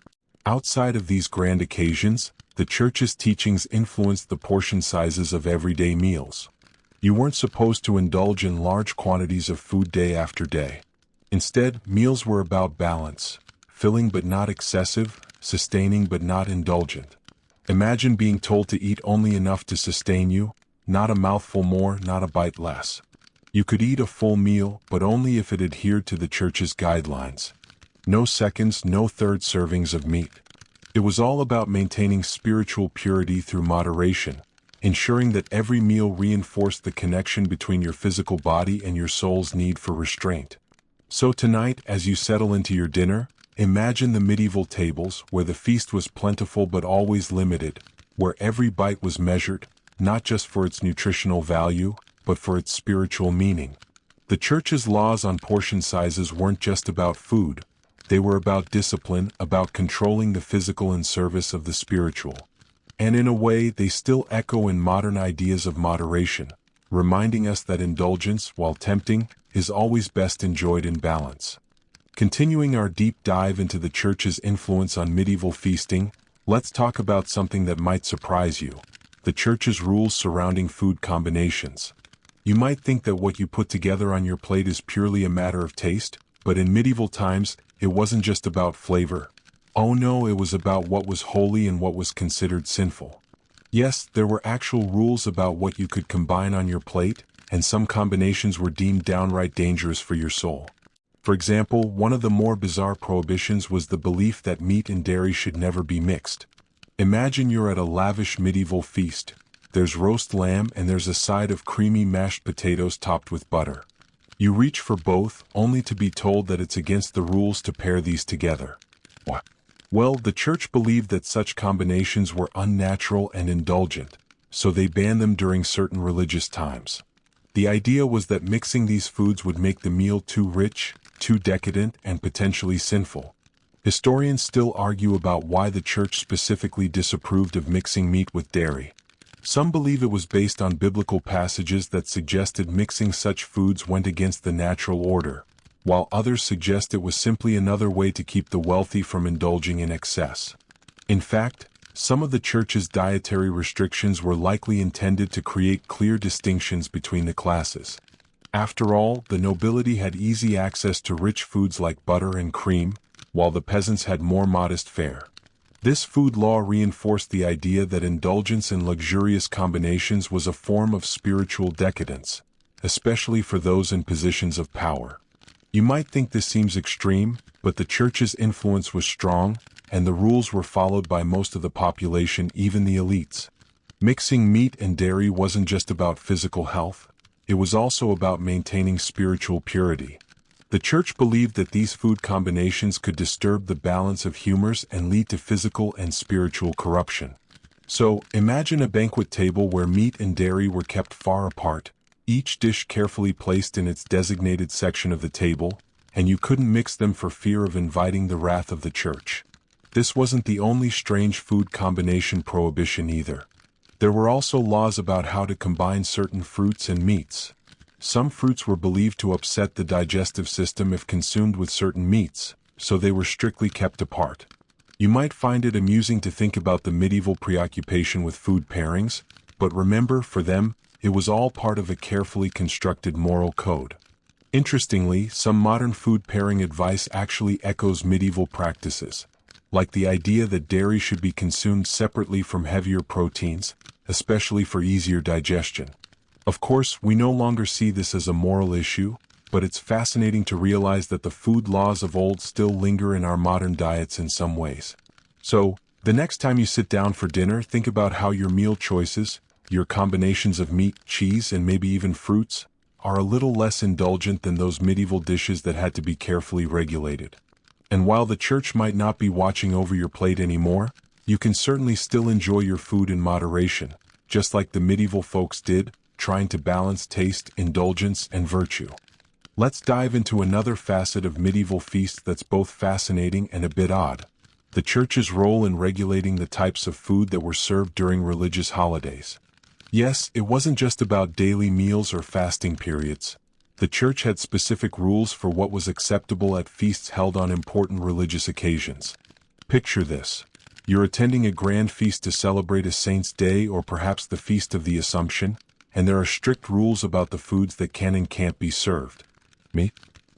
Outside of these grand occasions, the church's teachings influenced the portion sizes of everyday meals. You weren't supposed to indulge in large quantities of food day after day. Instead, meals were about balance, filling but not excessive, sustaining but not indulgent. Imagine being told to eat only enough to sustain you, not a mouthful more, not a bite less. You could eat a full meal, but only if it adhered to the church's guidelines. No seconds, no third servings of meat. It was all about maintaining spiritual purity through moderation, ensuring that every meal reinforced the connection between your physical body and your soul's need for restraint. So tonight, as you settle into your dinner, imagine the medieval tables where the feast was plentiful but always limited, where every bite was measured, not just for its nutritional value, but for its spiritual meaning. The church's laws on portion sizes weren't just about food. They were about discipline, about controlling the physical in service of the spiritual. And in a way, they still echo in modern ideas of moderation, reminding us that indulgence, while tempting, is always best enjoyed in balance. Continuing our deep dive into the church's influence on medieval feasting, let's talk about something that might surprise you: the church's rules surrounding food combinations. You might think that what you put together on your plate is purely a matter of taste, but in medieval times, it wasn't just about flavor. Oh no, it was about what was holy and what was considered sinful. Yes, there were actual rules about what you could combine on your plate, and some combinations were deemed downright dangerous for your soul. For example, one of the more bizarre prohibitions was the belief that meat and dairy should never be mixed. Imagine you're at a lavish medieval feast. There's roast lamb and there's a side of creamy mashed potatoes topped with butter. You reach for both, only to be told that it's against the rules to pair these together. What? Well, the church believed that such combinations were unnatural and indulgent, so they banned them during certain religious times. The idea was that mixing these foods would make the meal too rich, too decadent, and potentially sinful. Historians still argue about why the church specifically disapproved of mixing meat with dairy. Some believe it was based on biblical passages that suggested mixing such foods went against the natural order, while others suggest it was simply another way to keep the wealthy from indulging in excess. In fact, some of the church's dietary restrictions were likely intended to create clear distinctions between the classes. After all, the nobility had easy access to rich foods like butter and cream, while the peasants had more modest fare. This food law reinforced the idea that indulgence in luxurious combinations was a form of spiritual decadence, especially for those in positions of power. You might think this seems extreme, but the church's influence was strong, and the rules were followed by most of the population, even the elites. Mixing meat and dairy wasn't just about physical health, it was also about maintaining spiritual purity. The church believed that these food combinations could disturb the balance of humors and lead to physical and spiritual corruption. So, imagine a banquet table where meat and dairy were kept far apart, each dish carefully placed in its designated section of the table, and you couldn't mix them for fear of inviting the wrath of the church. This wasn't the only strange food combination prohibition either. There were also laws about how to combine certain fruits and meats. Some fruits were believed to upset the digestive system if consumed with certain meats, so they were strictly kept apart. You might find it amusing to think about the medieval preoccupation with food pairings, but remember, for them, it was all part of a carefully constructed moral code. Interestingly, some modern food pairing advice actually echoes medieval practices, like the idea that dairy should be consumed separately from heavier proteins, especially for easier digestion. Of course, we no longer see this as a moral issue, but it's fascinating to realize that the food laws of old still linger in our modern diets in some ways. So, the next time you sit down for dinner, think about how your meal choices, your combinations of meat, cheese, and maybe even fruits, are a little less indulgent than those medieval dishes that had to be carefully regulated. And while the church might not be watching over your plate anymore, you can certainly still enjoy your food in moderation, just like the medieval folks did, trying to balance taste, indulgence, and virtue. Let's dive into another facet of medieval feasts that's both fascinating and a bit odd: the church's role in regulating the types of food that were served during religious holidays. Yes, it wasn't just about daily meals or fasting periods. The church had specific rules for what was acceptable at feasts held on important religious occasions. Picture this. You're attending a grand feast to celebrate a saint's day or perhaps the Feast of the Assumption, and there are strict rules about the foods that can and can't be served. Meat?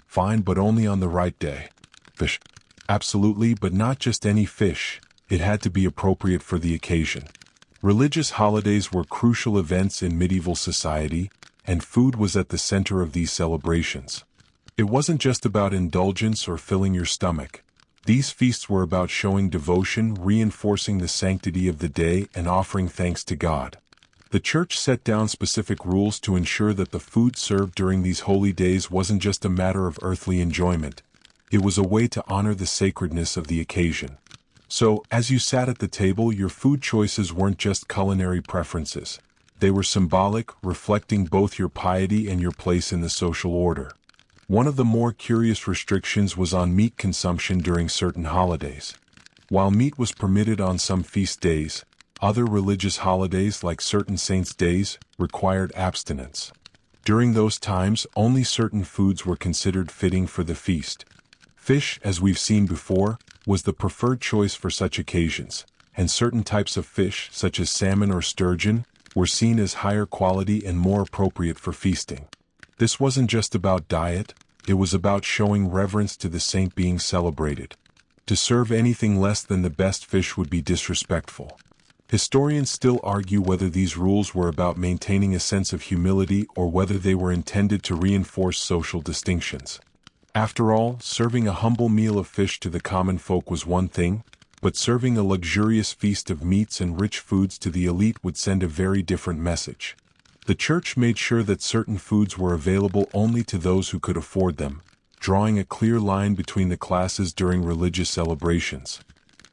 Fine, but only on the right day. Fish? Absolutely, but not just any fish. It had to be appropriate for the occasion. Religious holidays were crucial events in medieval society, and food was at the center of these celebrations. It wasn't just about indulgence or filling your stomach. These feasts were about showing devotion, reinforcing the sanctity of the day, and offering thanks to God. The church set down specific rules to ensure that the food served during these holy days wasn't just a matter of earthly enjoyment. It was a way to honor the sacredness of the occasion. So, as you sat at the table, your food choices weren't just culinary preferences. They were symbolic, reflecting both your piety and your place in the social order. One of the more curious restrictions was on meat consumption during certain holidays. While meat was permitted on some feast days, other religious holidays like certain saints' days required abstinence. During those times, only certain foods were considered fitting for the feast. Fish, as we've seen before, was the preferred choice for such occasions, and certain types of fish, such as salmon or sturgeon, were seen as higher quality and more appropriate for feasting. This wasn't just about diet, it was about showing reverence to the saint being celebrated. To serve anything less than the best fish would be disrespectful. Historians still argue whether these rules were about maintaining a sense of humility or whether they were intended to reinforce social distinctions. After all, serving a humble meal of fish to the common folk was one thing, but serving a luxurious feast of meats and rich foods to the elite would send a very different message. The church made sure that certain foods were available only to those who could afford them, drawing a clear line between the classes during religious celebrations.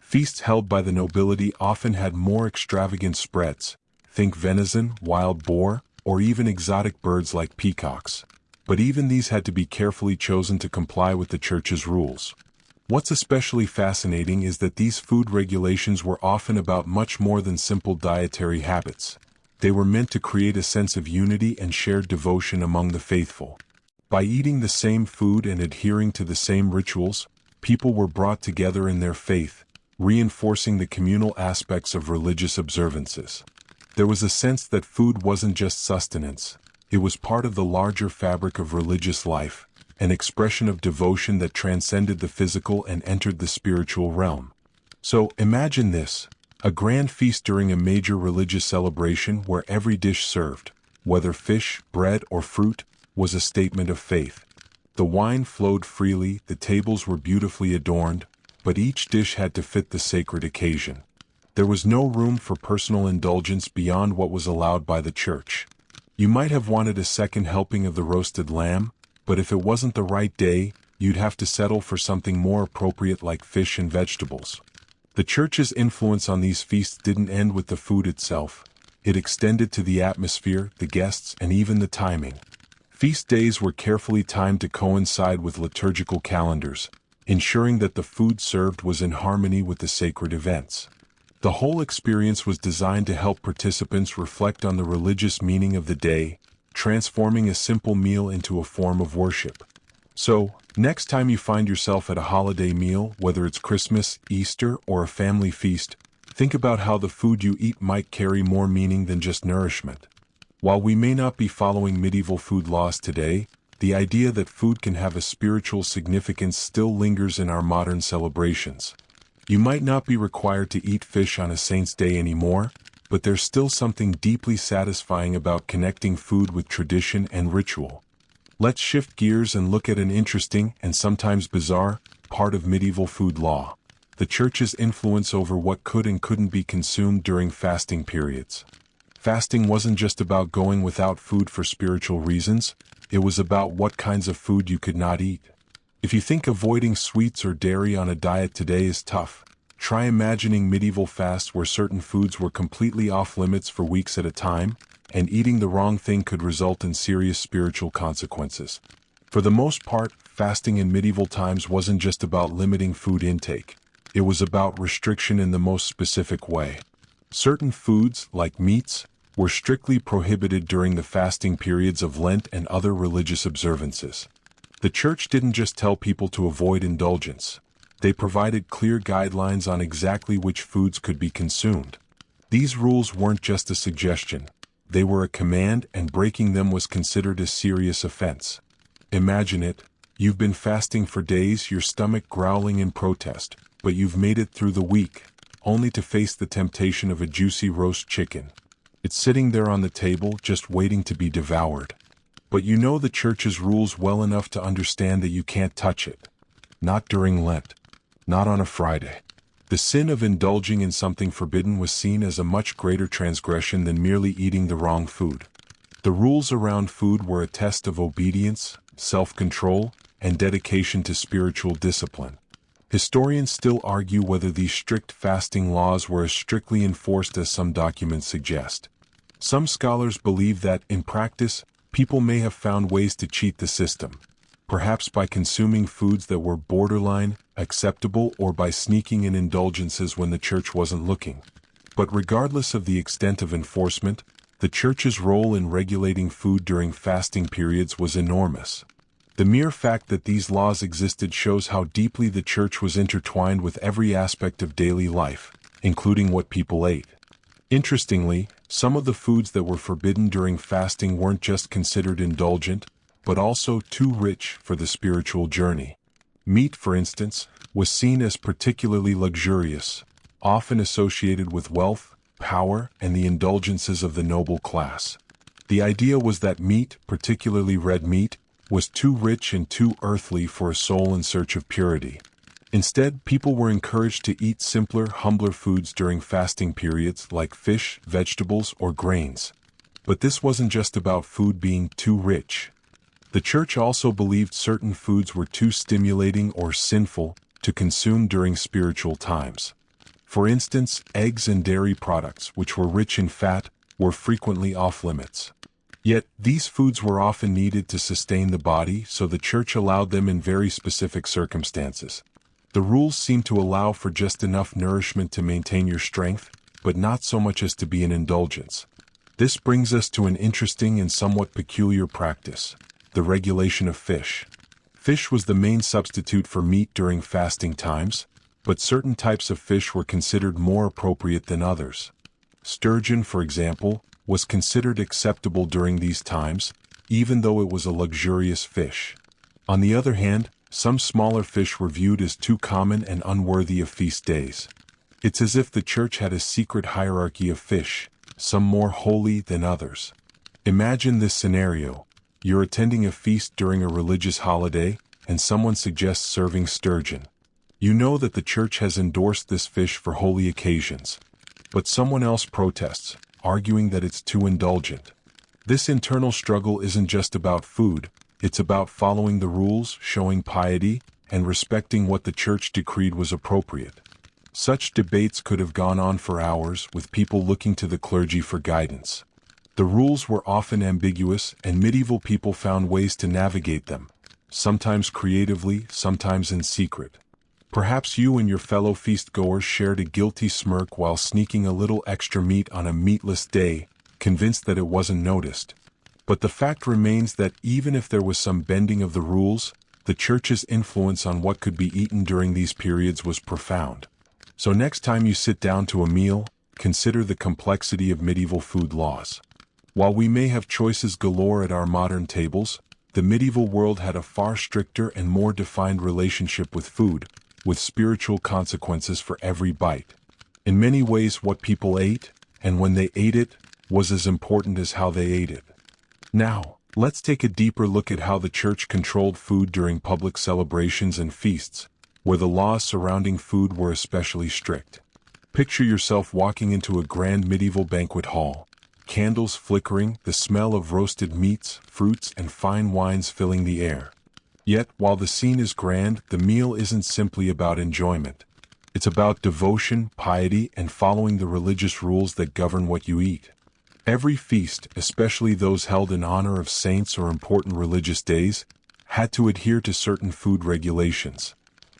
Feasts held by the nobility often had more extravagant spreads, think venison, wild boar, or even exotic birds like peacocks. But even these had to be carefully chosen to comply with the church's rules. What's especially fascinating is that these food regulations were often about much more than simple dietary habits. They were meant to create a sense of unity and shared devotion among the faithful. By eating the same food and adhering to the same rituals, people were brought together in their faith, reinforcing the communal aspects of religious observances. There was a sense that food wasn't just sustenance. It was part of the larger fabric of religious life, an expression of devotion that transcended the physical and entered the spiritual realm. So, imagine this: a grand feast during a major religious celebration where every dish served, whether fish, bread, or fruit, was a statement of faith. The wine flowed freely, the tables were beautifully adorned, but each dish had to fit the sacred occasion. There was no room for personal indulgence beyond what was allowed by the church. You might have wanted a second helping of the roasted lamb, but if it wasn't the right day, you'd have to settle for something more appropriate like fish and vegetables. The church's influence on these feasts didn't end with the food itself. It extended to the atmosphere, the guests, and even the timing. Feast days were carefully timed to coincide with liturgical calendars, ensuring that the food served was in harmony with the sacred events. The whole experience was designed to help participants reflect on the religious meaning of the day, transforming a simple meal into a form of worship. So, next time you find yourself at a holiday meal, whether it's Christmas, Easter, or a family feast, think about how the food you eat might carry more meaning than just nourishment. While we may not be following medieval food laws today, the idea that food can have a spiritual significance still lingers in our modern celebrations. You might not be required to eat fish on a saint's day anymore, but there's still something deeply satisfying about connecting food with tradition and ritual. Let's shift gears and look at an interesting, and sometimes bizarre, part of medieval food law: the Church's influence over what could and couldn't be consumed during fasting periods. Fasting wasn't just about going without food for spiritual reasons, it was about what kinds of food you could not eat. If you think avoiding sweets or dairy on a diet today is tough, try imagining medieval fasts where certain foods were completely off limits for weeks at a time, and eating the wrong thing could result in serious spiritual consequences. For the most part, fasting in medieval times wasn't just about limiting food intake. It was about restriction in the most specific way. Certain foods, like meats, were strictly prohibited during the fasting periods of Lent and other religious observances. The Church didn't just tell people to avoid indulgence. They provided clear guidelines on exactly which foods could be consumed. These rules weren't just a suggestion. They were a command, and breaking them was considered a serious offense. Imagine it: you've been fasting for days, your stomach growling in protest, but you've made it through the week, only to face the temptation of a juicy roast chicken. It's sitting there on the table, just waiting to be devoured. But you know the Church's rules well enough to understand that you can't touch it. Not during Lent. Not on a Friday. The sin of indulging in something forbidden was seen as a much greater transgression than merely eating the wrong food. The rules around food were a test of obedience, self-control, and dedication to spiritual discipline. Historians still argue whether these strict fasting laws were as strictly enforced as some documents suggest. Some scholars believe that, in practice, people may have found ways to cheat the system, perhaps by consuming foods that were borderline acceptable or by sneaking in indulgences when the Church wasn't looking. But regardless of the extent of enforcement, the Church's role in regulating food during fasting periods was enormous. The mere fact that these laws existed shows how deeply the Church was intertwined with every aspect of daily life, including what people ate. Interestingly, some of the foods that were forbidden during fasting weren't just considered indulgent, but also too rich for the spiritual journey. Meat, for instance, was seen as particularly luxurious, often associated with wealth, power, and the indulgences of the noble class. The idea was that meat, particularly red meat, was too rich and too earthly for a soul in search of purity. Instead, people were encouraged to eat simpler, humbler foods during fasting periods like fish, vegetables, or grains. But this wasn't just about food being too rich. The Church also believed certain foods were too stimulating or sinful to consume during spiritual times. For instance, eggs and dairy products, which were rich in fat, were frequently off-limits. Yet, these foods were often needed to sustain the body, so the Church allowed them in very specific circumstances. The rules seem to allow for just enough nourishment to maintain your strength, but not so much as to be an indulgence. This brings us to an interesting and somewhat peculiar practice: the regulation of fish. Fish was the main substitute for meat during fasting times, but certain types of fish were considered more appropriate than others. Sturgeon, for example, was considered acceptable during these times, even though it was a luxurious fish. On the other hand, some smaller fish were viewed as too common and unworthy of feast days. It's as if the Church had a secret hierarchy of fish, some more holy than others. Imagine this scenario: you're attending a feast during a religious holiday, and someone suggests serving sturgeon. You know that the Church has endorsed this fish for holy occasions. But someone else protests, arguing that it's too indulgent. This internal struggle isn't just about food, it's about following the rules, showing piety, and respecting what the Church decreed was appropriate. Such debates could have gone on for hours, with people looking to the clergy for guidance. The rules were often ambiguous, and medieval people found ways to navigate them, sometimes creatively, sometimes in secret. Perhaps you and your fellow feast-goers shared a guilty smirk while sneaking a little extra meat on a meatless day, convinced that it wasn't noticed. But the fact remains that even if there was some bending of the rules, the Church's influence on what could be eaten during these periods was profound. So next time you sit down to a meal, consider the complexity of medieval food laws. While we may have choices galore at our modern tables, the medieval world had a far stricter and more defined relationship with food, with spiritual consequences for every bite. In many ways, what people ate, and when they ate it, was as important as how they ate it. Now, let's take a deeper look at how the church controlled food during public celebrations and feasts, where the laws surrounding food were especially strict. Picture yourself walking into a grand medieval banquet hall, candles flickering, the smell of roasted meats, fruits, and fine wines filling the air. Yet, while the scene is grand, the meal isn't simply about enjoyment. It's about devotion, piety, and following the religious rules that govern what you eat. Every feast, especially those held in honor of saints or important religious days, had to adhere to certain food regulations.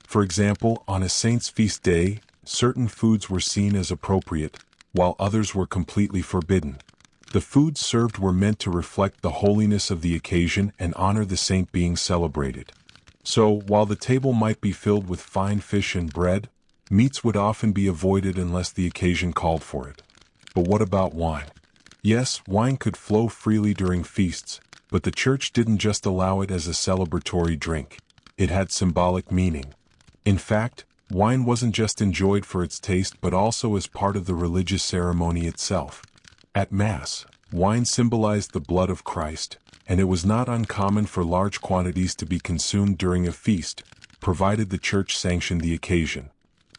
For example, on a saint's feast day, certain foods were seen as appropriate, while others were completely forbidden. The foods served were meant to reflect the holiness of the occasion and honor the saint being celebrated. So, while the table might be filled with fine fish and bread, meats would often be avoided unless the occasion called for it. But what about wine? Yes, wine could flow freely during feasts, but the church didn't just allow it as a celebratory drink. It had symbolic meaning. In fact, wine wasn't just enjoyed for its taste but also as part of the religious ceremony itself. At Mass, wine symbolized the blood of Christ, and it was not uncommon for large quantities to be consumed during a feast, provided the church sanctioned the occasion.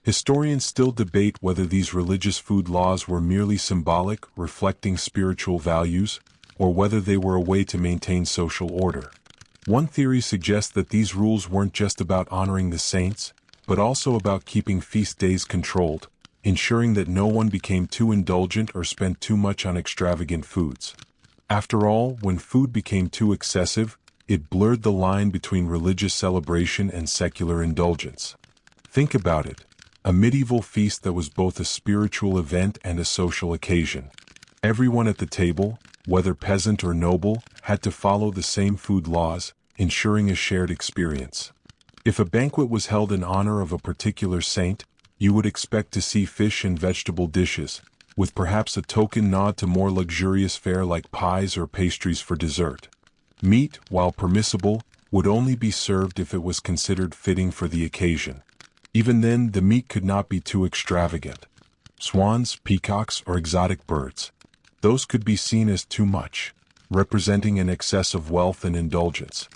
Historians still debate whether these religious food laws were merely symbolic, reflecting spiritual values, or whether they were a way to maintain social order. One theory suggests that these rules weren't just about honoring the saints, but also about keeping feast days controlled, ensuring that no one became too indulgent or spent too much on extravagant foods. After all, when food became too excessive, it blurred the line between religious celebration and secular indulgence. Think about it. A medieval feast that was both a spiritual event and a social occasion. Everyone at the table, whether peasant or noble, had to follow the same food laws, ensuring a shared experience. If a banquet was held in honor of a particular saint, you would expect to see fish and vegetable dishes, with perhaps a token nod to more luxurious fare like pies or pastries for dessert. Meat, while permissible, would only be served if it was considered fitting for the occasion. Even then, the meat could not be too extravagant. Swans, peacocks, or exotic birds. Those could be seen as too much, representing an excess of wealth and indulgence.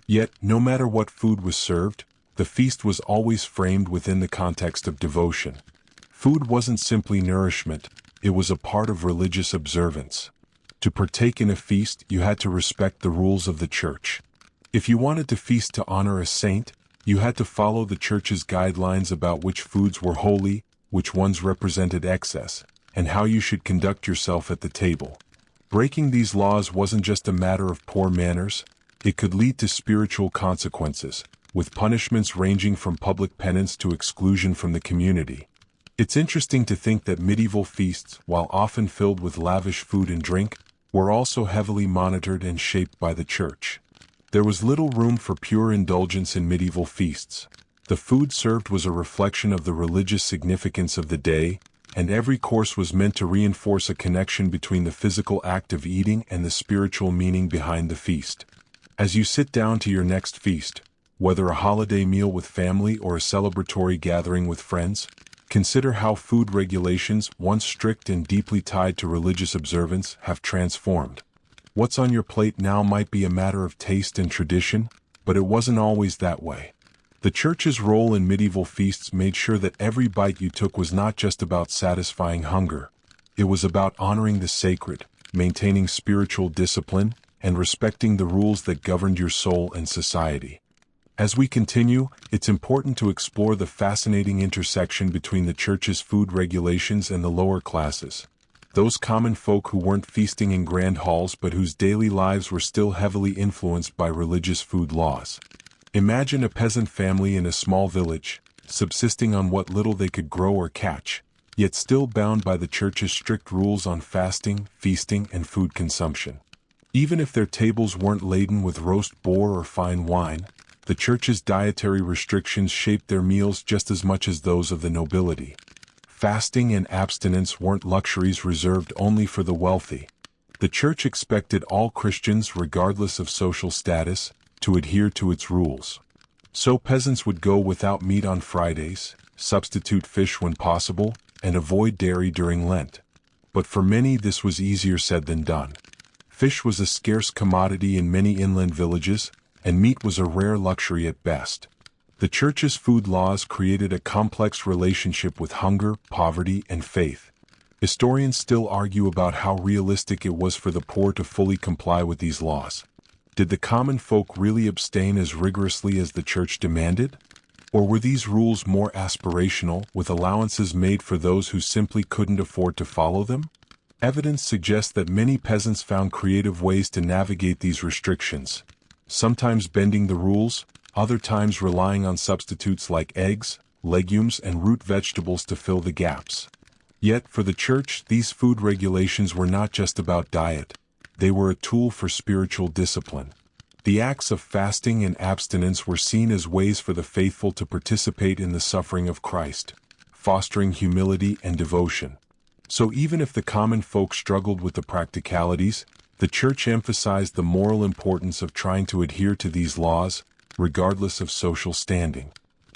Yet, no matter what food was served, the feast was always framed within the context of devotion. Food wasn't simply nourishment, it was a part of religious observance. To partake in a feast, you had to respect the rules of the church. If you wanted to feast to honor a saint, you had to follow the church's guidelines about which foods were holy, which ones represented excess, and how you should conduct yourself at the table. Breaking these laws wasn't just a matter of poor manners, it could lead to spiritual consequences, with punishments ranging from public penance to exclusion from the community. It's interesting to think that medieval feasts, while often filled with lavish food and drink, were also heavily monitored and shaped by the church. There was little room for pure indulgence in medieval feasts. The food served was a reflection of the religious significance of the day, and every course was meant to reinforce a connection between the physical act of eating and the spiritual meaning behind the feast. As you sit down to your next feast, whether a holiday meal with family or a celebratory gathering with friends, consider how food regulations, once strict and deeply tied to religious observance, have transformed. What's on your plate now might be a matter of taste and tradition, but it wasn't always that way. The church's role in medieval feasts made sure that every bite you took was not just about satisfying hunger. It was about honoring the sacred, maintaining spiritual discipline, and respecting the rules that governed your soul and society. As we continue, it's important to explore the fascinating intersection between the church's food regulations and the lower classes. Those common folk who weren't feasting in grand halls but whose daily lives were still heavily influenced by religious food laws. Imagine a peasant family in a small village, subsisting on what little they could grow or catch, yet still bound by the church's strict rules on fasting, feasting, and food consumption. Even if their tables weren't laden with roast boar or fine wine, the church's dietary restrictions shaped their meals just as much as those of the nobility. Fasting and abstinence weren't luxuries reserved only for the wealthy. The church expected all Christians, regardless of social status, to adhere to its rules. So peasants would go without meat on Fridays, substitute fish when possible, and avoid dairy during Lent. But for many this was easier said than done. Fish was a scarce commodity in many inland villages, and meat was a rare luxury at best. The church's food laws created a complex relationship with hunger, poverty, and faith. Historians still argue about how realistic it was for the poor to fully comply with these laws. Did the common folk really abstain as rigorously as the church demanded? Or were these rules more aspirational, with allowances made for those who simply couldn't afford to follow them? Evidence suggests that many peasants found creative ways to navigate these restrictions, sometimes bending the rules, other times relying on substitutes like eggs, legumes, and root vegetables to fill the gaps. Yet, for the church, these food regulations were not just about diet. They were a tool for spiritual discipline. The acts of fasting and abstinence were seen as ways for the faithful to participate in the suffering of Christ, fostering humility and devotion. So even if the common folk struggled with the practicalities, the church emphasized the moral importance of trying to adhere to these laws, regardless of social standing.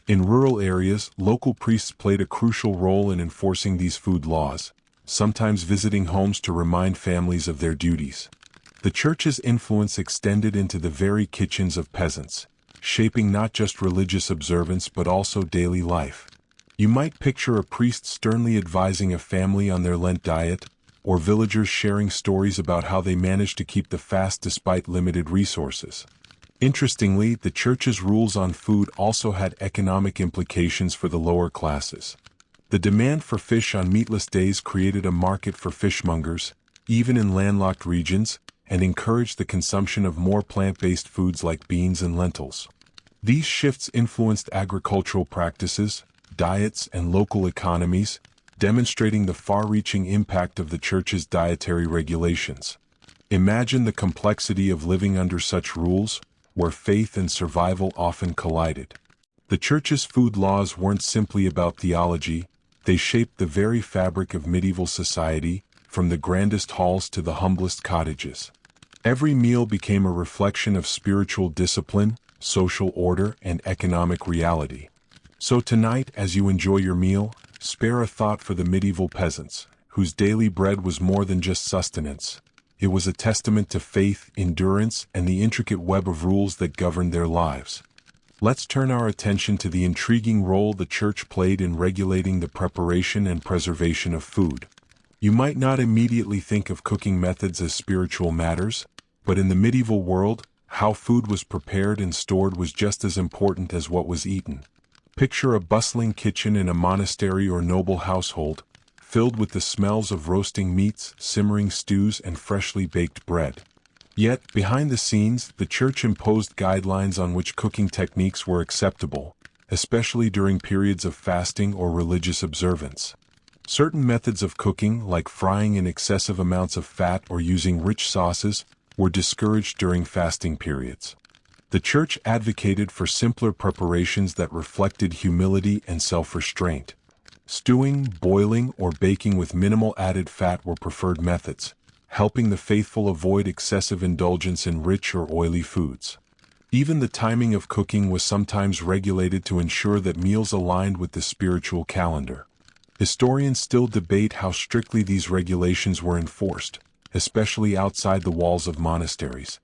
In rural areas, local priests played a crucial role in enforcing these food laws, sometimes visiting homes to remind families of their duties. The church's influence extended into the very kitchens of peasants, shaping not just religious observance but also daily life. You might picture a priest sternly advising a family on their Lent diet, or villagers sharing stories about how they managed to keep the fast despite limited resources. Interestingly, the church's rules on food also had economic implications for the lower classes. The demand for fish on meatless days created a market for fishmongers, even in landlocked regions, and encouraged the consumption of more plant-based foods like beans and lentils. These shifts influenced agricultural practices, diets, and local economies, demonstrating the far-reaching impact of the church's dietary regulations. Imagine the complexity of living under such rules, where faith and survival often collided. The church's food laws weren't simply about theology, they shaped the very fabric of medieval society, from the grandest halls to the humblest cottages. Every meal became a reflection of spiritual discipline, social order, and economic reality. So tonight, as you enjoy your meal, spare a thought for the medieval peasants, whose daily bread was more than just sustenance. It was a testament to faith, endurance, and the intricate web of rules that governed their lives. Let's turn our attention to the intriguing role the church played in regulating the preparation and preservation of food. You might not immediately think of cooking methods as spiritual matters, but in the medieval world, how food was prepared and stored was just as important as what was eaten. Picture a bustling kitchen in a monastery or noble household, filled with the smells of roasting meats, simmering stews, and freshly baked bread. Yet, behind the scenes, the church imposed guidelines on which cooking techniques were acceptable, especially during periods of fasting or religious observance. Certain methods of cooking, like frying in excessive amounts of fat or using rich sauces, were discouraged during fasting periods. The church advocated for simpler preparations that reflected humility and self-restraint. Stewing, boiling, or baking with minimal added fat were preferred methods, helping the faithful avoid excessive indulgence in rich or oily foods. Even the timing of cooking was sometimes regulated to ensure that meals aligned with the spiritual calendar. Historians still debate how strictly these regulations were enforced, especially outside the walls of monasteries.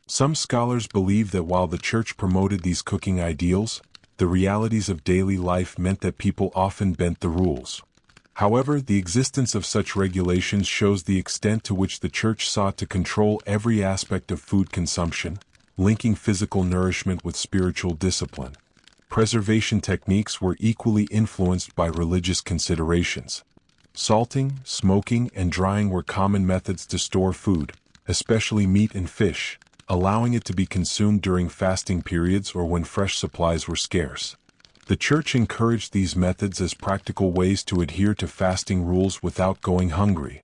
Some scholars believe that while the church promoted these cooking ideals, the realities of daily life meant that people often bent the rules. However, the existence of such regulations shows the extent to which the church sought to control every aspect of food consumption, linking physical nourishment with spiritual discipline. Preservation techniques were equally influenced by religious considerations. Salting, smoking, and drying were common methods to store food, especially meat and fish, allowing it to be consumed during fasting periods or when fresh supplies were scarce. The church encouraged these methods as practical ways to adhere to fasting rules without going hungry.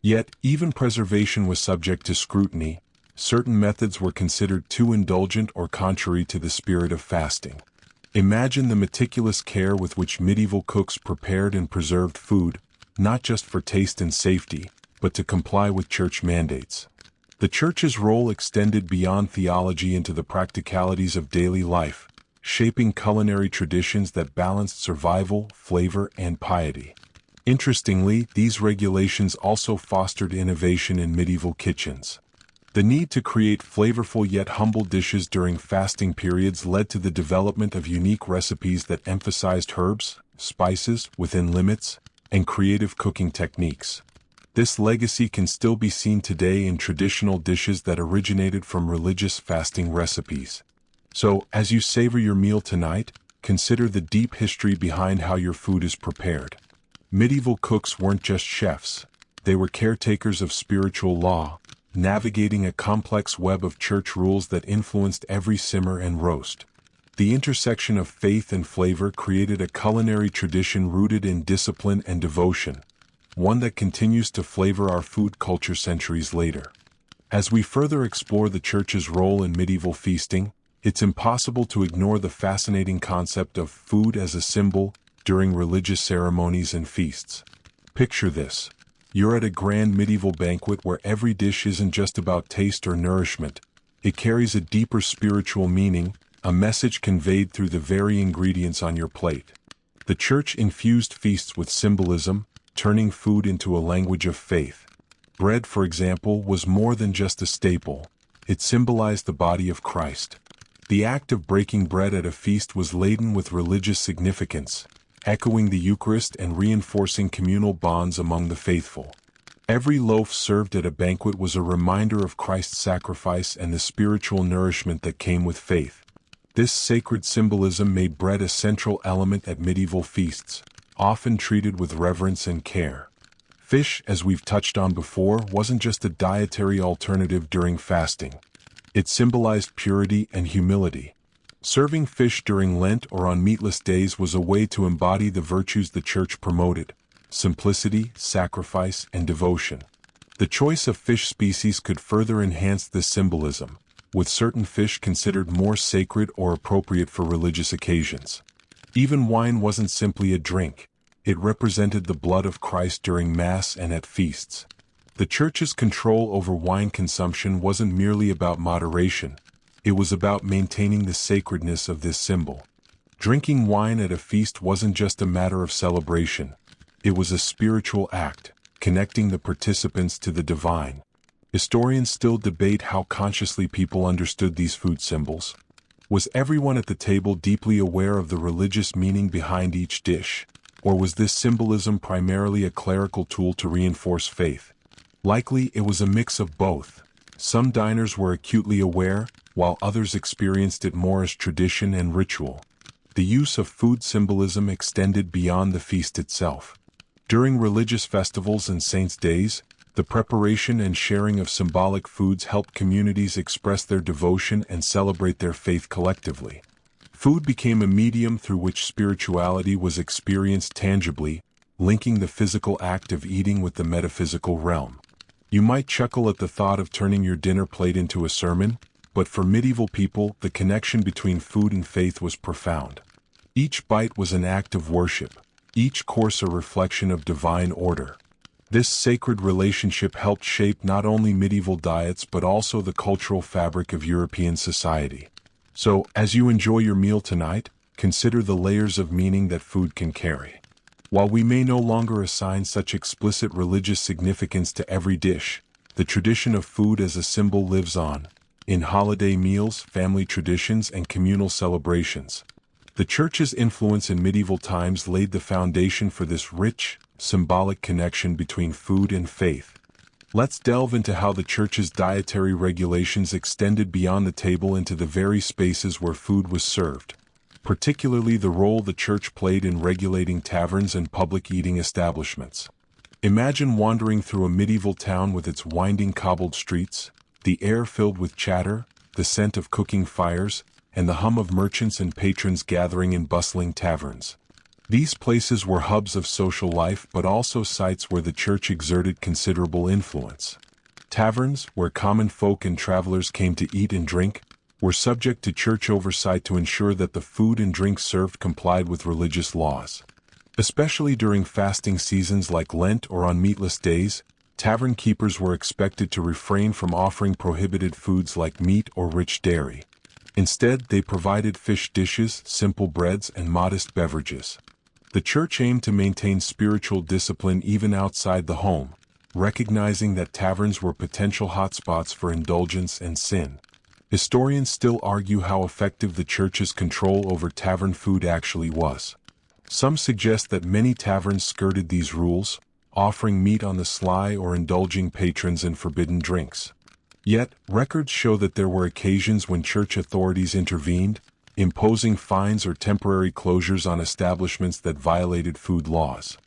Yet, even preservation was subject to scrutiny. Certain methods were considered too indulgent or contrary to the spirit of fasting. Imagine the meticulous care with which medieval cooks prepared and preserved food, not just for taste and safety, but to comply with church mandates. The church's role extended beyond theology into the practicalities of daily life, shaping culinary traditions that balanced survival, flavor, and piety. Interestingly, these regulations also fostered innovation in medieval kitchens. The need to create flavorful yet humble dishes during fasting periods led to the development of unique recipes that emphasized herbs, spices within limits, and creative cooking techniques. This legacy can still be seen today in traditional dishes that originated from religious fasting recipes. So, as you savor your meal tonight, consider the deep history behind how your food is prepared. Medieval cooks weren't just chefs, they were caretakers of spiritual law, navigating a complex web of church rules that influenced every simmer and roast. The intersection of faith and flavor created a culinary tradition rooted in discipline and devotion, one that continues to flavor our food culture centuries later. As we further explore the church's role in medieval feasting, it's impossible to ignore the fascinating concept of food as a symbol during religious ceremonies and feasts. Picture this. You're at a grand medieval banquet where every dish isn't just about taste or nourishment. It carries a deeper spiritual meaning, a message conveyed through the very ingredients on your plate. The church infused feasts with symbolism, turning food into a language of faith. Bread, for example, was more than just a staple. It symbolized the body of Christ. The act of breaking bread at a feast was laden with religious significance, echoing the Eucharist and reinforcing communal bonds among the faithful. Every loaf served at a banquet was a reminder of Christ's sacrifice and the spiritual nourishment that came with faith. This sacred symbolism made bread a central element at medieval feasts, often treated with reverence and care. Fish, as we've touched on before, wasn't just a dietary alternative during fasting. It symbolized purity and humility. Serving fish during Lent or on meatless days was a way to embody the virtues the church promoted: simplicity, sacrifice, and devotion. The choice of fish species could further enhance this symbolism, with certain fish considered more sacred or appropriate for religious occasions. Even wine wasn't simply a drink. It represented the blood of Christ during Mass and at feasts. The church's control over wine consumption wasn't merely about moderation. It was about maintaining the sacredness of this symbol. Drinking wine at a feast wasn't just a matter of celebration. It was a spiritual act, connecting the participants to the divine. Historians still debate how consciously people understood these food symbols. Was everyone at the table deeply aware of the religious meaning behind each dish, or was this symbolism primarily a clerical tool to reinforce faith? Likely it was a mix of both. Some diners were acutely aware, while others experienced it more as tradition and ritual. The use of food symbolism extended beyond the feast itself. During religious festivals and saints' days, the preparation and sharing of symbolic foods helped communities express their devotion and celebrate their faith collectively. Food became a medium through which spirituality was experienced tangibly, linking the physical act of eating with the metaphysical realm. You might chuckle at the thought of turning your dinner plate into a sermon, but for medieval people, the connection between food and faith was profound. Each bite was an act of worship, each course a reflection of divine order. This sacred relationship helped shape not only medieval diets but also the cultural fabric of European society. So, as you enjoy your meal tonight, consider the layers of meaning that food can carry. While we may no longer assign such explicit religious significance to every dish, the tradition of food as a symbol lives on, in holiday meals, family traditions, and communal celebrations. The Church's influence in medieval times laid the foundation for this rich, symbolic connection between food and faith. Let's delve into how the Church's dietary regulations extended beyond the table into the very spaces where food was served, particularly the role the Church played in regulating taverns and public eating establishments. Imagine wandering through a medieval town with its winding cobbled streets, the air filled with chatter, the scent of cooking fires, and the hum of merchants and patrons gathering in bustling taverns. These places were hubs of social life but also sites where the Church exerted considerable influence. Taverns, where common folk and travelers came to eat and drink, were subject to Church oversight to ensure that the food and drink served complied with religious laws. Especially during fasting seasons like Lent or on meatless days, tavern keepers were expected to refrain from offering prohibited foods like meat or rich dairy. Instead, they provided fish dishes, simple breads, and modest beverages. The church aimed to maintain spiritual discipline even outside the home, recognizing that taverns were potential hotspots for indulgence and sin. Historians still argue how effective the church's control over tavern food actually was. Some suggest that many taverns skirted these rules, offering meat on the sly or indulging patrons in forbidden drinks. Yet, records show that there were occasions when church authorities intervened, imposing fines or temporary closures on establishments that violated food laws.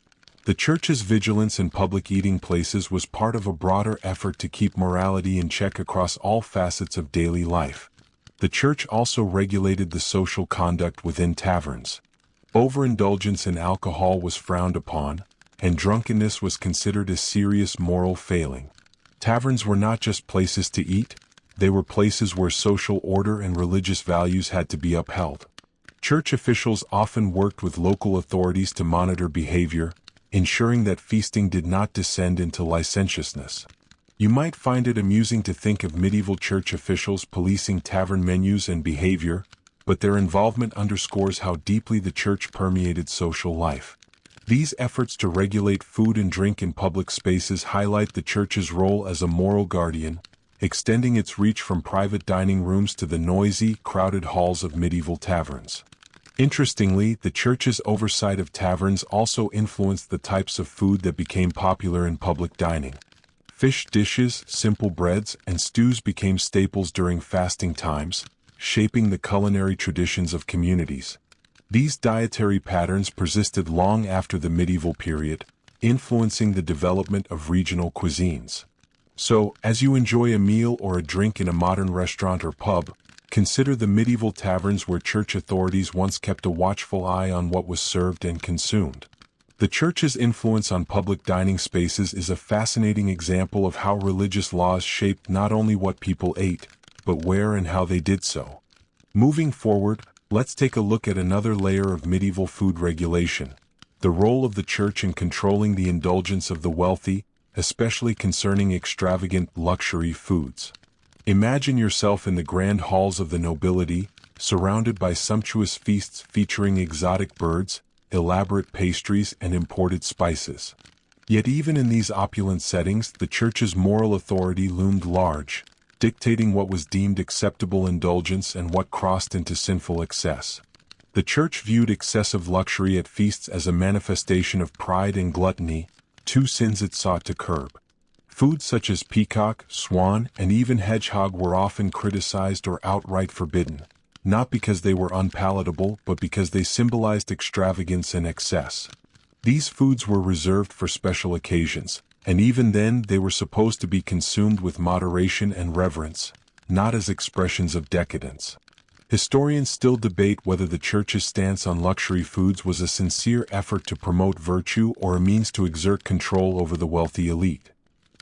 The church's vigilance in public eating places was part of a broader effort to keep morality in check across all facets of daily life. The church also regulated the social conduct within taverns. Overindulgence in alcohol was frowned upon, and drunkenness was considered a serious moral failing. Taverns were not just places to eat, they were places where social order and religious values had to be upheld. Church officials often worked with local authorities to monitor behavior, ensuring that feasting did not descend into licentiousness. You might find it amusing to think of medieval church officials policing tavern menus and behavior, but their involvement underscores how deeply the church permeated social life. These efforts to regulate food and drink in public spaces highlight the church's role as a moral guardian, extending its reach from private dining rooms to the noisy, crowded halls of medieval taverns. Interestingly, the church's oversight of taverns also influenced the types of food that became popular in public dining. Fish dishes, simple breads, and stews became staples during fasting times, shaping the culinary traditions of communities. These dietary patterns persisted long after the medieval period, influencing the development of regional cuisines. So, as you enjoy a meal or a drink in a modern restaurant or pub, consider the medieval taverns where church authorities once kept a watchful eye on what was served and consumed. The church's influence on public dining spaces is a fascinating example of how religious laws shaped not only what people ate, but where and how they did so. Moving forward, let's take a look at another layer of medieval food regulation: the role of the church in controlling the indulgence of the wealthy, especially concerning extravagant luxury foods. Imagine yourself in the grand halls of the nobility, surrounded by sumptuous feasts featuring exotic birds, elaborate pastries, and imported spices. Yet even in these opulent settings, the church's moral authority loomed large, dictating what was deemed acceptable indulgence and what crossed into sinful excess. The church viewed excessive luxury at feasts as a manifestation of pride and gluttony, two sins it sought to curb. Foods such as peacock, swan, and even hedgehog were often criticized or outright forbidden, not because they were unpalatable but because they symbolized extravagance and excess. These foods were reserved for special occasions, and even then they were supposed to be consumed with moderation and reverence, not as expressions of decadence. Historians still debate whether the church's stance on luxury foods was a sincere effort to promote virtue or a means to exert control over the wealthy elite.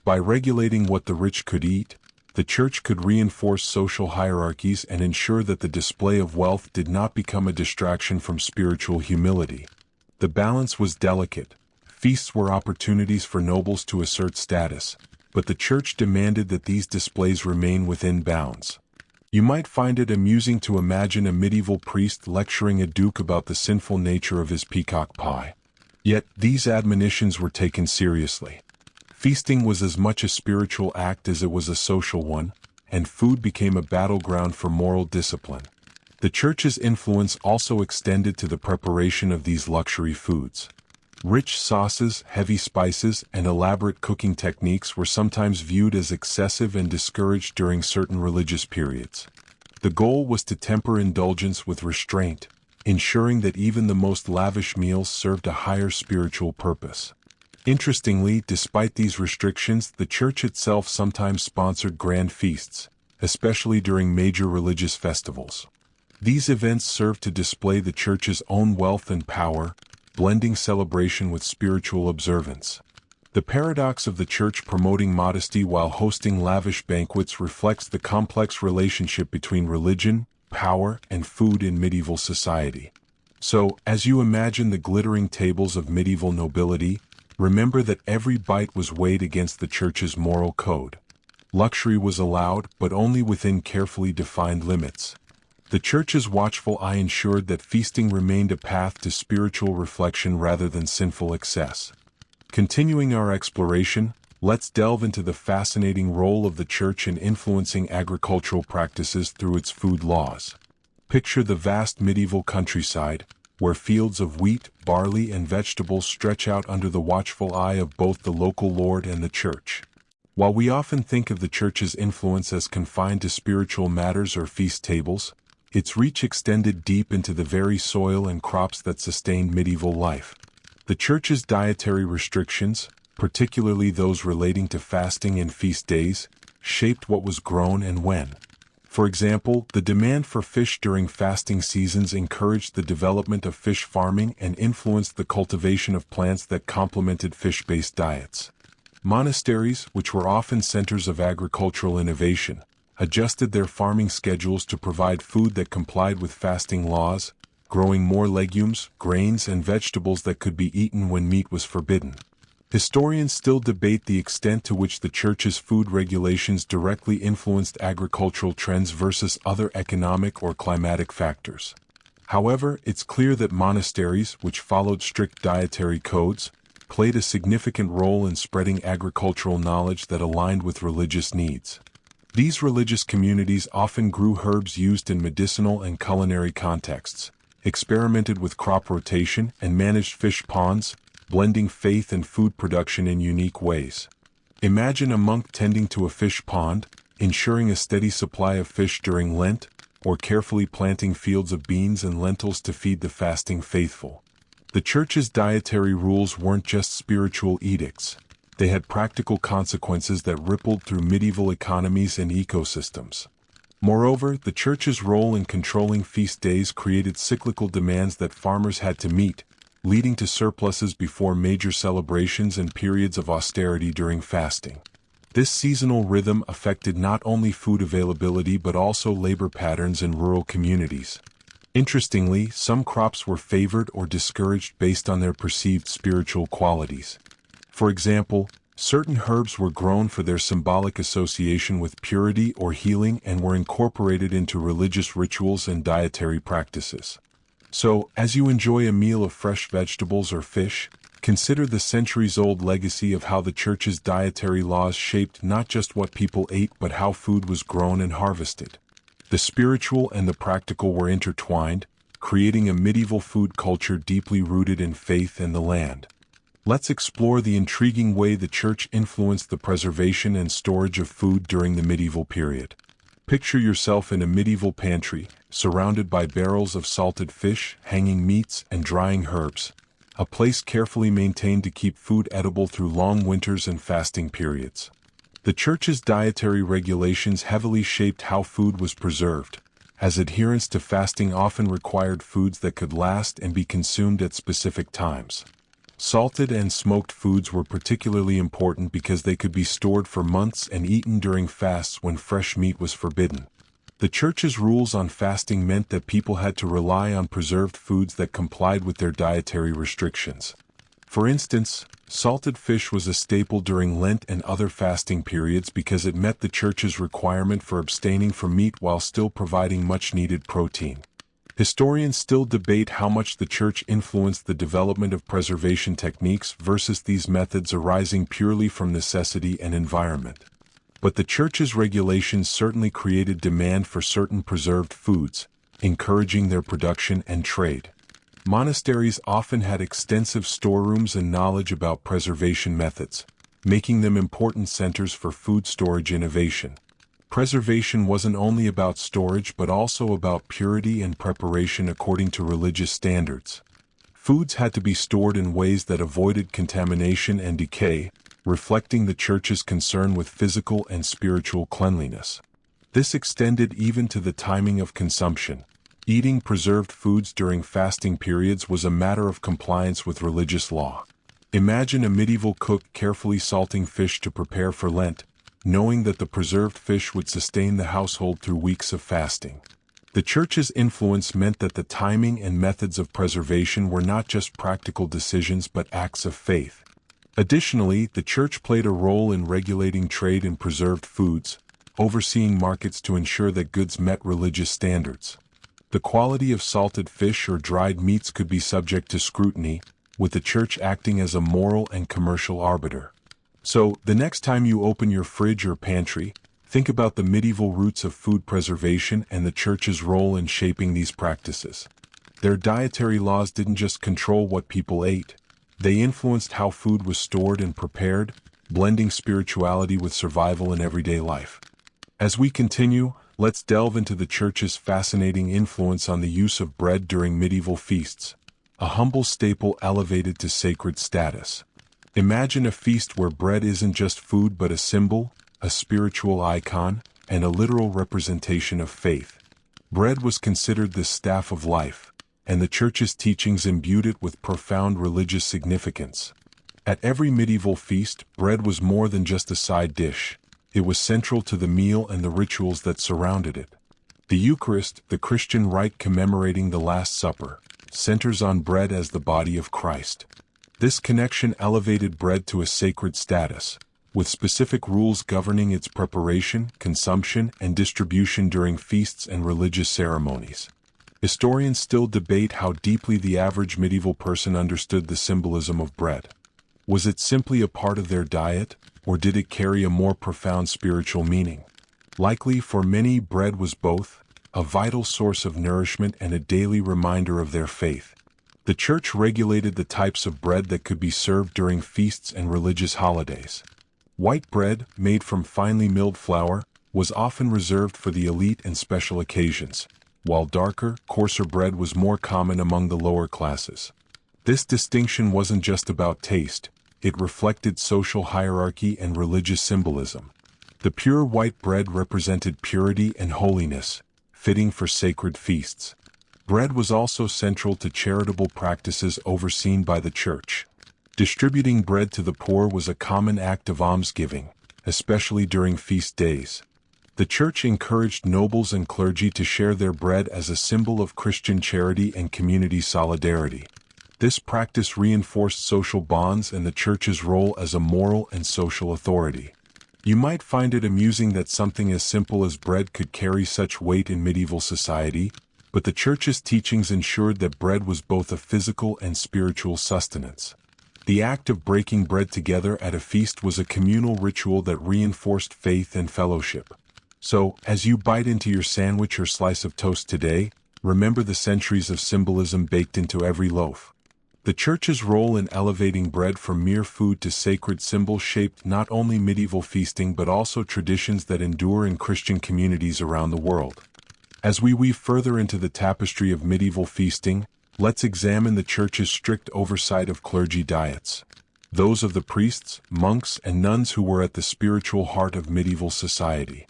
By regulating what the rich could eat, the church could reinforce social hierarchies and ensure that the display of wealth did not become a distraction from spiritual humility. The balance was delicate. Feasts were opportunities for nobles to assert status, but the church demanded that these displays remain within bounds. You might find it amusing to imagine a medieval priest lecturing a duke about the sinful nature of his peacock pie. Yet, these admonitions were taken seriously. Feasting was as much a spiritual act as it was a social one, and food became a battleground for moral discipline. The church's influence also extended to the preparation of these luxury foods. Rich sauces, heavy spices, and elaborate cooking techniques were sometimes viewed as excessive and discouraged during certain religious periods. The goal was to temper indulgence with restraint, ensuring that even the most lavish meals served a higher spiritual purpose. Interestingly, despite these restrictions, the church itself sometimes sponsored grand feasts, especially during major religious festivals. These events served to display the church's own wealth and power, blending celebration with spiritual observance. The paradox of the church promoting modesty while hosting lavish banquets reflects the complex relationship between religion, power, and food in medieval society. So, as you imagine the glittering tables of medieval nobility, remember that every bite was weighed against the church's moral code. Luxury was allowed, but only within carefully defined limits. The Church's watchful eye ensured that feasting remained a path to spiritual reflection rather than sinful excess. Continuing our exploration, let's delve into the fascinating role of the Church in influencing agricultural practices through its food laws. Picture the vast medieval countryside, where fields of wheat, barley, and vegetables stretch out under the watchful eye of both the local lord and the Church. While we often think of the Church's influence as confined to spiritual matters or feast tables, its reach extended deep into the very soil and crops that sustained medieval life. The Church's dietary restrictions, particularly those relating to fasting and feast days, shaped what was grown and when. For example, the demand for fish during fasting seasons encouraged the development of fish farming and influenced the cultivation of plants that complemented fish-based diets. Monasteries, which were often centers of agricultural innovation, adjusted their farming schedules to provide food that complied with fasting laws, growing more legumes, grains, and vegetables that could be eaten when meat was forbidden. Historians still debate the extent to which the Church's food regulations directly influenced agricultural trends versus other economic or climatic factors. However, it's clear that monasteries, which followed strict dietary codes, played a significant role in spreading agricultural knowledge that aligned with religious needs. These religious communities often grew herbs used in medicinal and culinary contexts, experimented with crop rotation, and managed fish ponds, blending faith and food production in unique ways. Imagine a monk tending to a fish pond, ensuring a steady supply of fish during Lent, or carefully planting fields of beans and lentils to feed the fasting faithful. The Church's dietary rules weren't just spiritual edicts. They had practical consequences that rippled through medieval economies and ecosystems. Moreover, the Church's role in controlling feast days created cyclical demands that farmers had to meet, leading to surpluses before major celebrations and periods of austerity during fasting. This seasonal rhythm affected not only food availability but also labor patterns in rural communities. Interestingly, some crops were favored or discouraged based on their perceived spiritual qualities. For example, certain herbs were grown for their symbolic association with purity or healing and were incorporated into religious rituals and dietary practices. So, as you enjoy a meal of fresh vegetables or fish, consider the centuries-old legacy of how the Church's dietary laws shaped not just what people ate but how food was grown and harvested. The spiritual and the practical were intertwined, creating a medieval food culture deeply rooted in faith and the land. Let's explore the intriguing way the Church influenced the preservation and storage of food during the medieval period. Picture yourself in a medieval pantry, surrounded by barrels of salted fish, hanging meats, and drying herbs, a place carefully maintained to keep food edible through long winters and fasting periods. The Church's dietary regulations heavily shaped how food was preserved, as adherence to fasting often required foods that could last and be consumed at specific times. Salted and smoked foods were particularly important because they could be stored for months and eaten during fasts when fresh meat was forbidden. The Church's rules on fasting meant that people had to rely on preserved foods that complied with their dietary restrictions. For instance, salted fish was a staple during Lent and other fasting periods because it met the Church's requirement for abstaining from meat while still providing much-needed protein. Historians still debate how much the Church influenced the development of preservation techniques versus these methods arising purely from necessity and environment. But the Church's regulations certainly created demand for certain preserved foods, encouraging their production and trade. Monasteries often had extensive storerooms and knowledge about preservation methods, making them important centers for food storage innovation. Preservation wasn't only about storage but also about purity and preparation according to religious standards. Foods had to be stored in ways that avoided contamination and decay, reflecting the Church's concern with physical and spiritual cleanliness. This extended even to the timing of consumption. Eating preserved foods during fasting periods was a matter of compliance with religious law. Imagine a medieval cook carefully salting fish to prepare for Lent, knowing that the preserved fish would sustain the household through weeks of fasting. The Church's influence meant that the timing and methods of preservation were not just practical decisions but acts of faith. Additionally, the Church played a role in regulating trade in preserved foods, overseeing markets to ensure that goods met religious standards. The quality of salted fish or dried meats could be subject to scrutiny, with the church acting as a moral and commercial arbiter. So, the next time you open your fridge or pantry, think about the medieval roots of food preservation and the church's role in shaping these practices. Their dietary laws didn't just control what people ate, they influenced how food was stored and prepared, blending spirituality with survival in everyday life. As we continue, let's delve into the church's fascinating influence on the use of bread during medieval feasts, a humble staple elevated to sacred status. Imagine a feast where bread isn't just food but a symbol, a spiritual icon, and a literal representation of faith. Bread was considered the staff of life, and the church's teachings imbued it with profound religious significance. At every medieval feast, bread was more than just a side dish. It was central to the meal and the rituals that surrounded it. The Eucharist, the Christian rite commemorating the Last Supper, centers on bread as the body of Christ. This connection elevated bread to a sacred status, with specific rules governing its preparation, consumption, and distribution during feasts and religious ceremonies. Historians still debate how deeply the average medieval person understood the symbolism of bread. Was it simply a part of their diet, or did it carry a more profound spiritual meaning? Likely for many, bread was both, a vital source of nourishment and a daily reminder of their faith. The church regulated the types of bread that could be served during feasts and religious holidays. White bread, made from finely milled flour, was often reserved for the elite and special occasions, while darker, coarser bread was more common among the lower classes. This distinction wasn't just about taste, it reflected social hierarchy and religious symbolism. The pure white bread represented purity and holiness, fitting for sacred feasts. Bread was also central to charitable practices overseen by the church. Distributing bread to the poor was a common act of almsgiving, especially during feast days. The church encouraged nobles and clergy to share their bread as a symbol of Christian charity and community solidarity. This practice reinforced social bonds and the church's role as a moral and social authority. You might find it amusing that something as simple as bread could carry such weight in medieval society, but the church's teachings ensured that bread was both a physical and spiritual sustenance. The act of breaking bread together at a feast was a communal ritual that reinforced faith and fellowship. So, as you bite into your sandwich or slice of toast today, remember the centuries of symbolism baked into every loaf. The church's role in elevating bread from mere food to sacred symbol shaped not only medieval feasting but also traditions that endure in Christian communities around the world. As we weave further into the tapestry of medieval feasting, let's examine the church's strict oversight of clergy diets. Those of the priests, monks, and nuns who were at the spiritual heart of medieval society.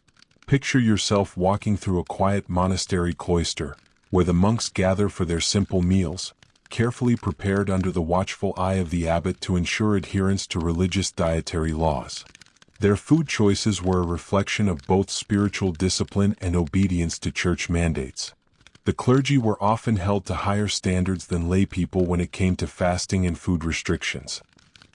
Picture yourself walking through a quiet monastery cloister, where the monks gather for their simple meals, carefully prepared under the watchful eye of the abbot to ensure adherence to religious dietary laws. Their food choices were a reflection of both spiritual discipline and obedience to church mandates. The clergy were often held to higher standards than lay people when it came to fasting and food restrictions.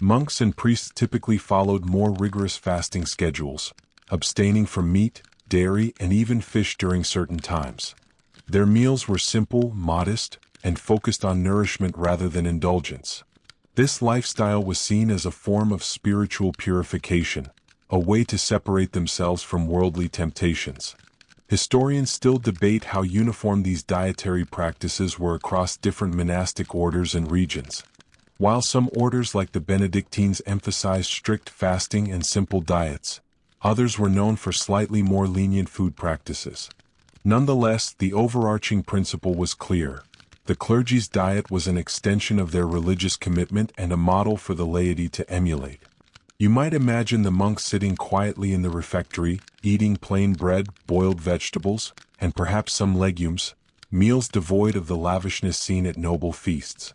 Monks and priests typically followed more rigorous fasting schedules, abstaining from meat, dairy, and even fish during certain times. Their meals were simple, modest, and focused on nourishment rather than indulgence. This lifestyle was seen as a form of spiritual purification, a way to separate themselves from worldly temptations. Historians still debate how uniform these dietary practices were across different monastic orders and regions. While some orders like the Benedictines emphasized strict fasting and simple diets, others were known for slightly more lenient food practices. Nonetheless, the overarching principle was clear. The clergy's diet was an extension of their religious commitment and a model for the laity to emulate. You might imagine the monks sitting quietly in the refectory, eating plain bread, boiled vegetables, and perhaps some legumes, meals devoid of the lavishness seen at noble feasts.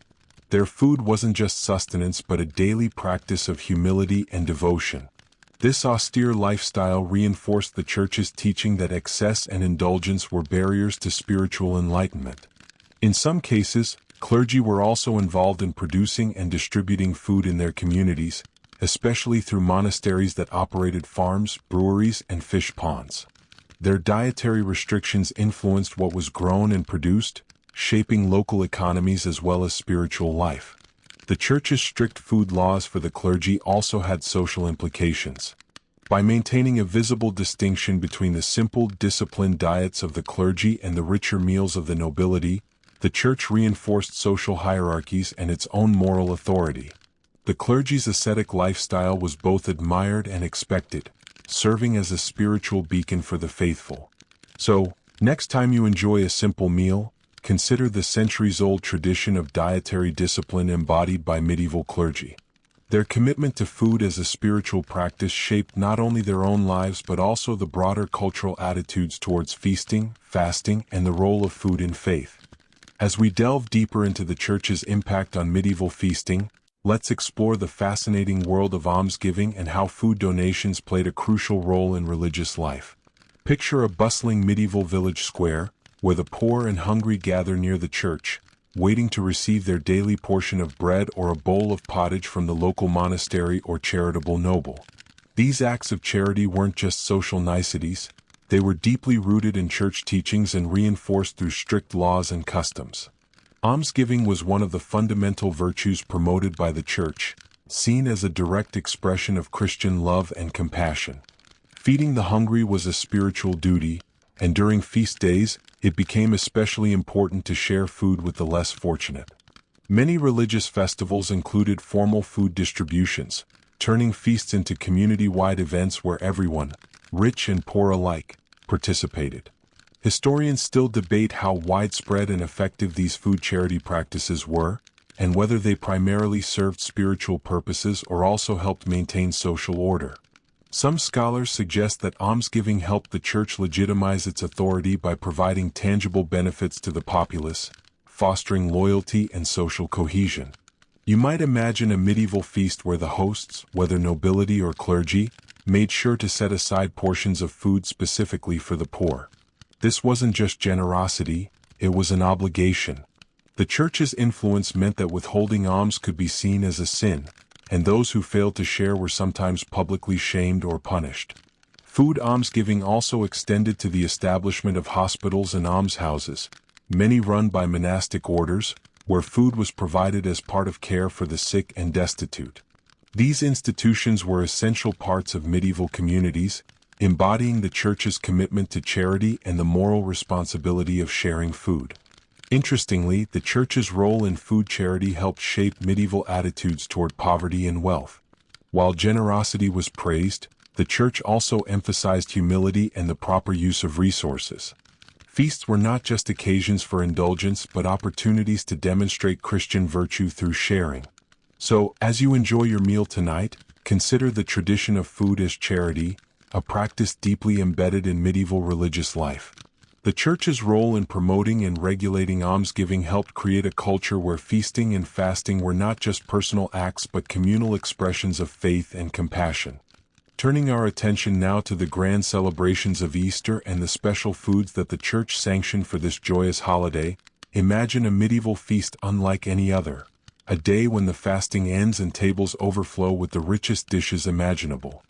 Their food wasn't just sustenance but a daily practice of humility and devotion. This austere lifestyle reinforced the church's teaching that excess and indulgence were barriers to spiritual enlightenment. In some cases, clergy were also involved in producing and distributing food in their communities, especially through monasteries that operated farms, breweries, and fish ponds. Their dietary restrictions influenced what was grown and produced, shaping local economies as well as spiritual life. The church's strict food laws for the clergy also had social implications. By maintaining a visible distinction between the simple, disciplined diets of the clergy and the richer meals of the nobility, the church reinforced social hierarchies and its own moral authority. The clergy's ascetic lifestyle was both admired and expected, serving as a spiritual beacon for the faithful. So, next time you enjoy a simple meal, consider the centuries-old tradition of dietary discipline embodied by medieval clergy. Their commitment to food as a spiritual practice shaped not only their own lives but also the broader cultural attitudes towards feasting, fasting, and the role of food in faith. As we delve deeper into the church's impact on medieval feasting, let's explore the fascinating world of almsgiving and how food donations played a crucial role in religious life. Picture a bustling medieval village square, where the poor and hungry gather near the church, waiting to receive their daily portion of bread or a bowl of pottage from the local monastery or charitable noble. These acts of charity weren't just social niceties, they were deeply rooted in church teachings and reinforced through strict laws and customs. Almsgiving was one of the fundamental virtues promoted by the church, seen as a direct expression of Christian love and compassion. Feeding the hungry was a spiritual duty, and during feast days, it became especially important to share food with the less fortunate. Many religious festivals included formal food distributions, turning feasts into community-wide events where everyone, rich and poor alike, participated. Historians still debate how widespread and effective these food charity practices were, and whether they primarily served spiritual purposes or also helped maintain social order. Some scholars suggest that almsgiving helped the church legitimize its authority by providing tangible benefits to the populace, fostering loyalty and social cohesion. You might imagine a medieval feast where the hosts, whether nobility or clergy, made sure to set aside portions of food specifically for the poor. This wasn't just generosity, it was an obligation. The church's influence meant that withholding alms could be seen as a sin, and those who failed to share were sometimes publicly shamed or punished. Food almsgiving also extended to the establishment of hospitals and almshouses, many run by monastic orders, where food was provided as part of care for the sick and destitute. These institutions were essential parts of medieval communities, embodying the church's commitment to charity and the moral responsibility of sharing food. Interestingly, the church's role in food charity helped shape medieval attitudes toward poverty and wealth. While generosity was praised, the church also emphasized humility and the proper use of resources. Feasts were not just occasions for indulgence but opportunities to demonstrate Christian virtue through sharing. So, as you enjoy your meal tonight, consider the tradition of food as charity, a practice deeply embedded in medieval religious life. The church's role in promoting and regulating almsgiving helped create a culture where feasting and fasting were not just personal acts but communal expressions of faith and compassion. Turning our attention now to the grand celebrations of Easter and the special foods that the church sanctioned for this joyous holiday, imagine a medieval feast unlike any other, a day when the fasting ends and tables overflow with the richest dishes imaginable.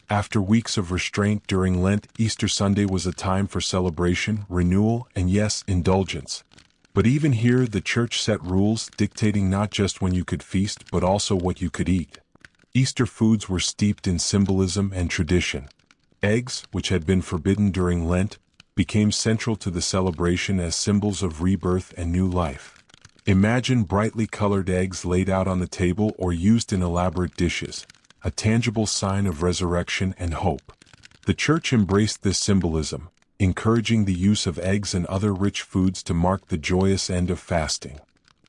After weeks of restraint during Lent, Easter Sunday was a time for celebration, renewal, and yes, indulgence. But even here, the church set rules dictating not just when you could feast but also what you could eat. Easter foods were steeped in symbolism and tradition. Eggs, which had been forbidden during Lent, became central to the celebration as symbols of rebirth and new life. Imagine brightly colored eggs laid out on the table or used in elaborate dishes, a tangible sign of resurrection and hope. The church embraced this symbolism, encouraging the use of eggs and other rich foods to mark the joyous end of fasting.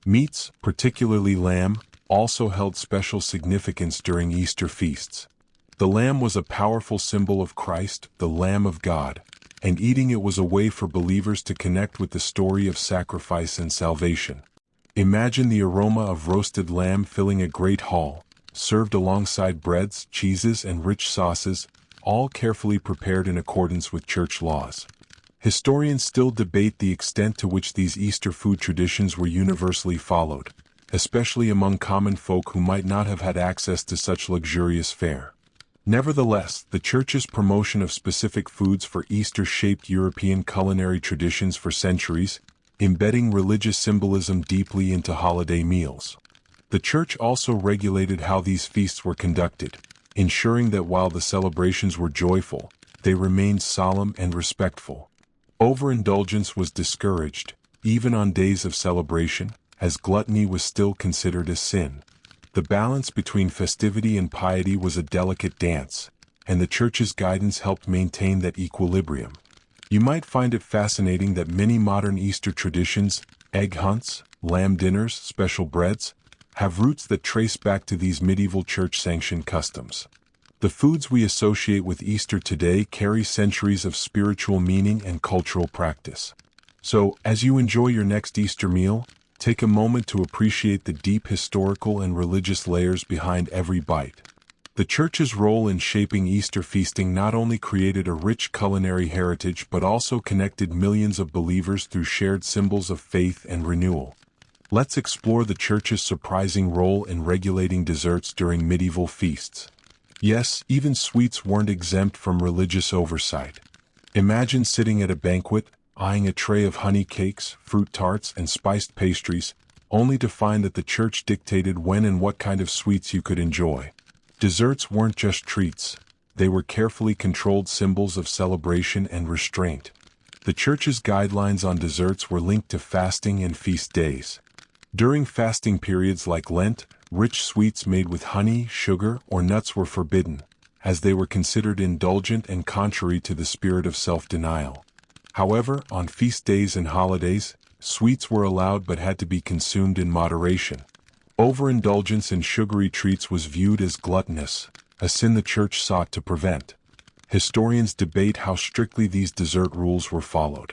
Meats, particularly lamb, also held special significance during Easter feasts. The lamb was a powerful symbol of Christ, the Lamb of God, and eating it was a way for believers to connect with the story of sacrifice and salvation. Imagine the aroma of roasted lamb filling a great hall, served alongside breads, cheeses, and rich sauces, all carefully prepared in accordance with church laws. Historians still debate the extent to which these Easter food traditions were universally followed, especially among common folk who might not have had access to such luxurious fare. Nevertheless, the Church's promotion of specific foods for Easter shaped European culinary traditions for centuries, embedding religious symbolism deeply into holiday meals. The Church also regulated how these feasts were conducted, ensuring that while the celebrations were joyful, they remained solemn and respectful. Overindulgence was discouraged, even on days of celebration, as gluttony was still considered a sin. The balance between festivity and piety was a delicate dance, and the Church's guidance helped maintain that equilibrium. You might find it fascinating that many modern Easter traditions, egg hunts, lamb dinners, special breads, have roots that trace back to these medieval church-sanctioned customs. The foods we associate with Easter today carry centuries of spiritual meaning and cultural practice. So, as you enjoy your next Easter meal, take a moment to appreciate the deep historical and religious layers behind every bite. The Church's role in shaping Easter feasting not only created a rich culinary heritage but also connected millions of believers through shared symbols of faith and renewal. Let's explore the Church's surprising role in regulating desserts during medieval feasts. Yes, even sweets weren't exempt from religious oversight. Imagine sitting at a banquet, eyeing a tray of honey cakes, fruit tarts, and spiced pastries, only to find that the Church dictated when and what kind of sweets you could enjoy. Desserts weren't just treats, they were carefully controlled symbols of celebration and restraint. The Church's guidelines on desserts were linked to fasting and feast days. During fasting periods like Lent, rich sweets made with honey, sugar, or nuts were forbidden, as they were considered indulgent and contrary to the spirit of self-denial. However, on feast days and holidays, sweets were allowed but had to be consumed in moderation. Overindulgence in sugary treats was viewed as gluttonous, a sin the Church sought to prevent. Historians debate how strictly these dessert rules were followed.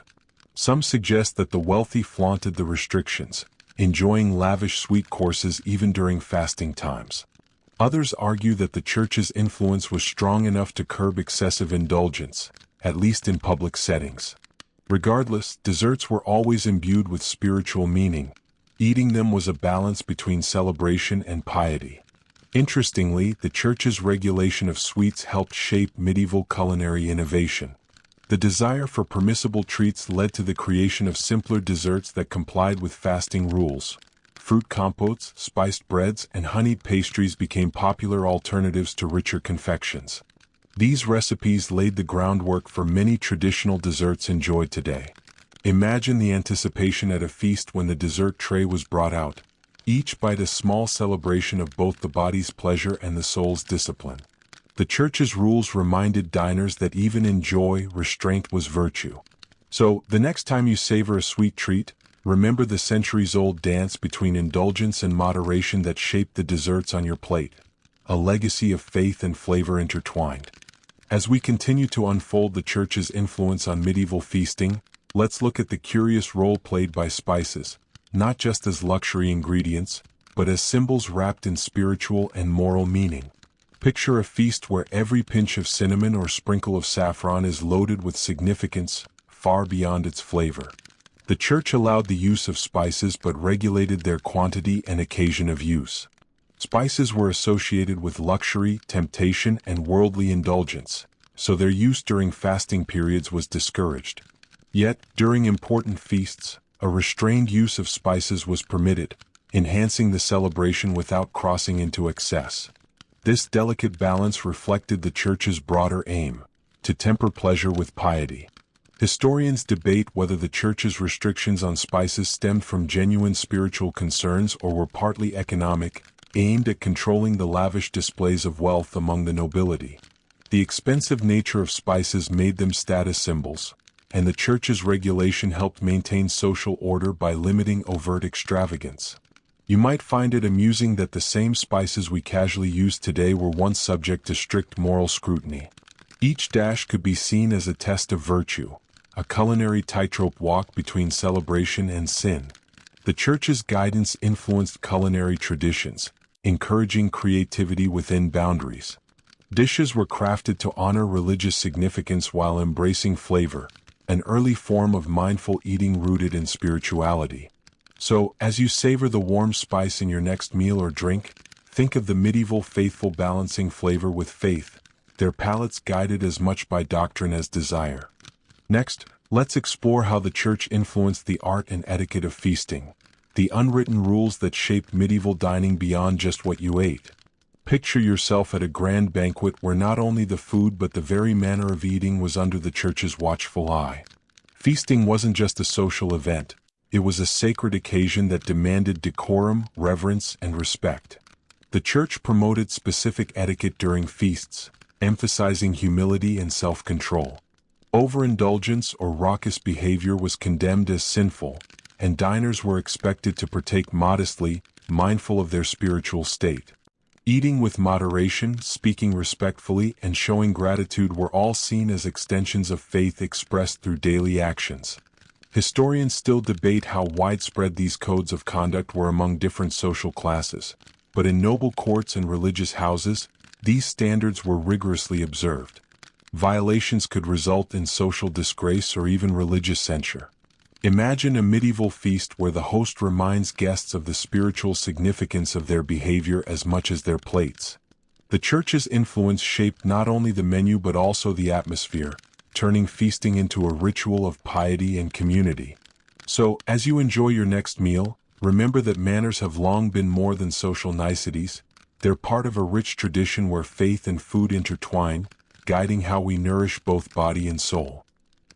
Some suggest that the wealthy flaunted the restrictions, enjoying lavish sweet courses even during fasting times. Others argue that the Church's influence was strong enough to curb excessive indulgence, at least in public settings. Regardless, desserts were always imbued with spiritual meaning. Eating them was a balance between celebration and piety. Interestingly, the Church's regulation of sweets helped shape medieval culinary innovation. The desire for permissible treats led to the creation of simpler desserts that complied with fasting rules. Fruit compotes, spiced breads, and honeyed pastries became popular alternatives to richer confections. These recipes laid the groundwork for many traditional desserts enjoyed today. Imagine the anticipation at a feast when the dessert tray was brought out, each bite a small celebration of both the body's pleasure and the soul's discipline. The Church's rules reminded diners that even in joy, restraint was virtue. So, the next time you savor a sweet treat, remember the centuries-old dance between indulgence and moderation that shaped the desserts on your plate, a legacy of faith and flavor intertwined. As we continue to unfold the Church's influence on medieval feasting, let's look at the curious role played by spices, not just as luxury ingredients, but as symbols wrapped in spiritual and moral meaning. Picture a feast where every pinch of cinnamon or sprinkle of saffron is loaded with significance, far beyond its flavor. The Church allowed the use of spices but regulated their quantity and occasion of use. Spices were associated with luxury, temptation, and worldly indulgence, so their use during fasting periods was discouraged. Yet, during important feasts, a restrained use of spices was permitted, enhancing the celebration without crossing into excess. This delicate balance reflected the Church's broader aim, to temper pleasure with piety. Historians debate whether the Church's restrictions on spices stemmed from genuine spiritual concerns or were partly economic, aimed at controlling the lavish displays of wealth among the nobility. The expensive nature of spices made them status symbols, and the Church's regulation helped maintain social order by limiting overt extravagance. You might find it amusing that the same spices we casually use today were once subject to strict moral scrutiny. Each dash could be seen as a test of virtue, a culinary tightrope walk between celebration and sin. The Church's guidance influenced culinary traditions, encouraging creativity within boundaries. Dishes were crafted to honor religious significance while embracing flavor, an early form of mindful eating rooted in spirituality. So, as you savor the warm spice in your next meal or drink, think of the medieval faithful balancing flavor with faith, their palates guided as much by doctrine as desire. Next, let's explore how the church influenced the art and etiquette of feasting, the unwritten rules that shaped medieval dining beyond just what you ate. Picture yourself at a grand banquet where not only the food but the very manner of eating was under the church's watchful eye. Feasting wasn't just a social event, it was a sacred occasion that demanded decorum, reverence, and respect. The church promoted specific etiquette during feasts, emphasizing humility and self-control. Overindulgence or raucous behavior was condemned as sinful, and diners were expected to partake modestly, mindful of their spiritual state. Eating with moderation, speaking respectfully, and showing gratitude were all seen as extensions of faith expressed through daily actions. Historians still debate how widespread these codes of conduct were among different social classes, but in noble courts and religious houses, these standards were rigorously observed. Violations could result in social disgrace or even religious censure. Imagine a medieval feast where the host reminds guests of the spiritual significance of their behavior as much as their plates. The church's influence shaped not only the menu but also the atmosphere, turning feasting into a ritual of piety and community. So, as you enjoy your next meal, remember that manners have long been more than social niceties. They're part of a rich tradition where faith and food intertwine, guiding how we nourish both body and soul.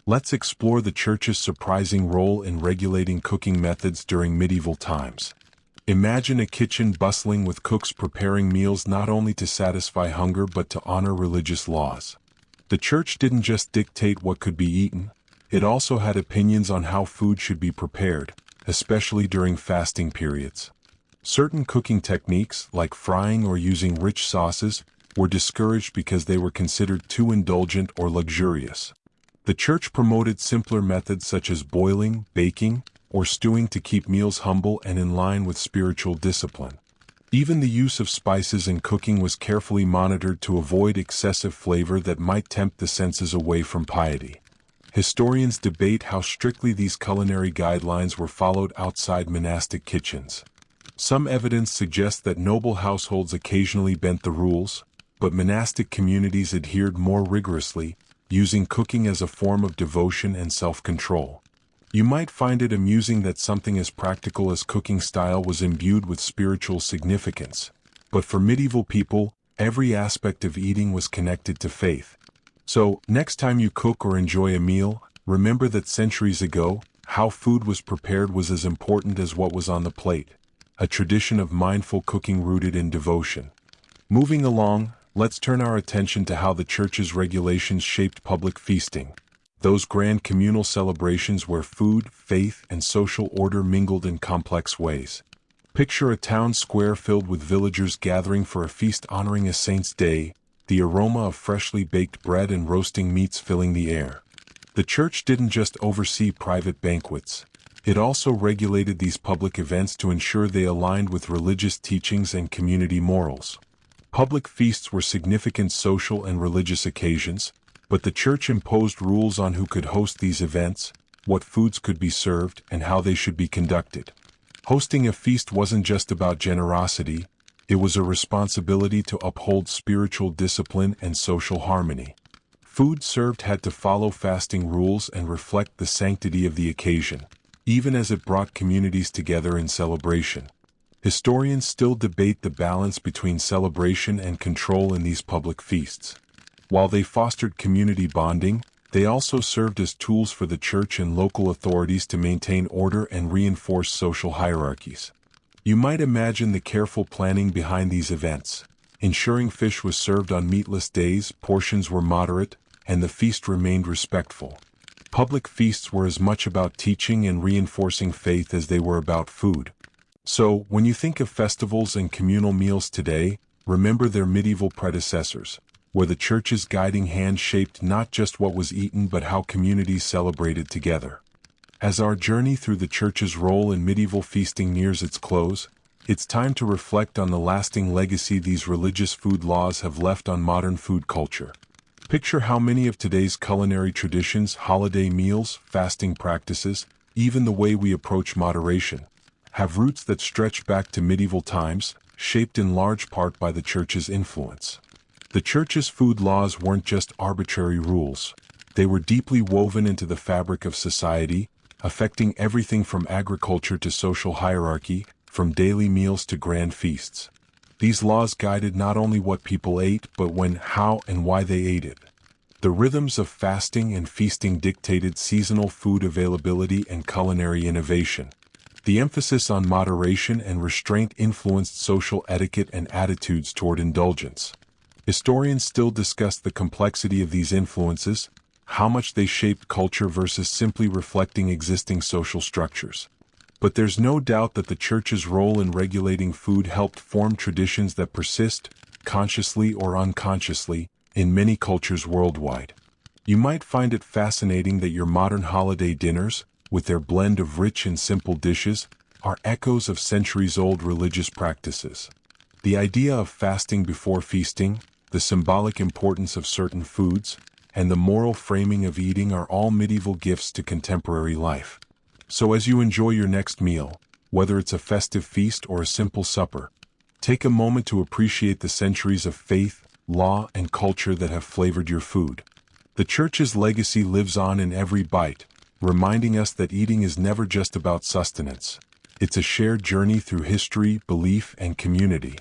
Let's explore the church's surprising role in regulating cooking methods during medieval times. Imagine a kitchen bustling with cooks preparing meals not only to satisfy hunger but to honor religious laws. The church didn't just dictate what could be eaten, it also had opinions on how food should be prepared, especially during fasting periods. Certain cooking techniques, like frying or using rich sauces, were discouraged because they were considered too indulgent or luxurious. The church promoted simpler methods such as boiling, baking, or stewing to keep meals humble and in line with spiritual discipline. Even the use of spices in cooking was carefully monitored to avoid excessive flavor that might tempt the senses away from piety. Historians debate how strictly these culinary guidelines were followed outside monastic kitchens. Some evidence suggests that noble households occasionally bent the rules, but monastic communities adhered more rigorously, using cooking as a form of devotion and self-control. You might find it amusing that something as practical as cooking style was imbued with spiritual significance. But for medieval people, every aspect of eating was connected to faith. So, next time you cook or enjoy a meal, remember that centuries ago, how food was prepared was as important as what was on the plate. A tradition of mindful cooking rooted in devotion. Moving along, let's turn our attention to how the church's regulations shaped public feasting. Those grand communal celebrations where food, faith, and social order mingled in complex ways. Picture a town square filled with villagers gathering for a feast honoring a saint's day, the aroma of freshly baked bread and roasting meats filling the air. The church didn't just oversee private banquets. It also regulated these public events to ensure they aligned with religious teachings and community morals. Public feasts were significant social and religious occasions, but the church imposed rules on who could host these events, what foods could be served, and how they should be conducted. Hosting a feast wasn't just about generosity, it was a responsibility to uphold spiritual discipline and social harmony. Food served had to follow fasting rules and reflect the sanctity of the occasion, even as it brought communities together in celebration. Historians still debate the balance between celebration and control in these public feasts. While they fostered community bonding, they also served as tools for the church and local authorities to maintain order and reinforce social hierarchies. You might imagine the careful planning behind these events. Ensuring fish was served on meatless days, portions were moderate, and the feast remained respectful. Public feasts were as much about teaching and reinforcing faith as they were about food. So, when you think of festivals and communal meals today, remember their medieval predecessors, where the church's guiding hand shaped not just what was eaten but how communities celebrated together. As our journey through the church's role in medieval feasting nears its close, it's time to reflect on the lasting legacy these religious food laws have left on modern food culture. Picture how many of today's culinary traditions, holiday meals, fasting practices, even the way we approach moderation, have roots that stretch back to medieval times, shaped in large part by the church's influence. The church's food laws weren't just arbitrary rules. They were deeply woven into the fabric of society, affecting everything from agriculture to social hierarchy, from daily meals to grand feasts. These laws guided not only what people ate, but when, how, and why they ate it. The rhythms of fasting and feasting dictated seasonal food availability and culinary innovation. The emphasis on moderation and restraint influenced social etiquette and attitudes toward indulgence. Historians still discuss the complexity of these influences, how much they shaped culture versus simply reflecting existing social structures. But there's no doubt that the church's role in regulating food helped form traditions that persist, consciously or unconsciously, in many cultures worldwide. You might find it fascinating that your modern holiday dinners, with their blend of rich and simple dishes, are echoes of centuries-old religious practices. The idea of fasting before feasting, the symbolic importance of certain foods, and the moral framing of eating are all medieval gifts to contemporary life. So as you enjoy your next meal, whether it's a festive feast or a simple supper, take a moment to appreciate the centuries of faith, law, and culture that have flavored your food. The church's legacy lives on in every bite, reminding us that eating is never just about sustenance. It's a shared journey through history, belief, and community.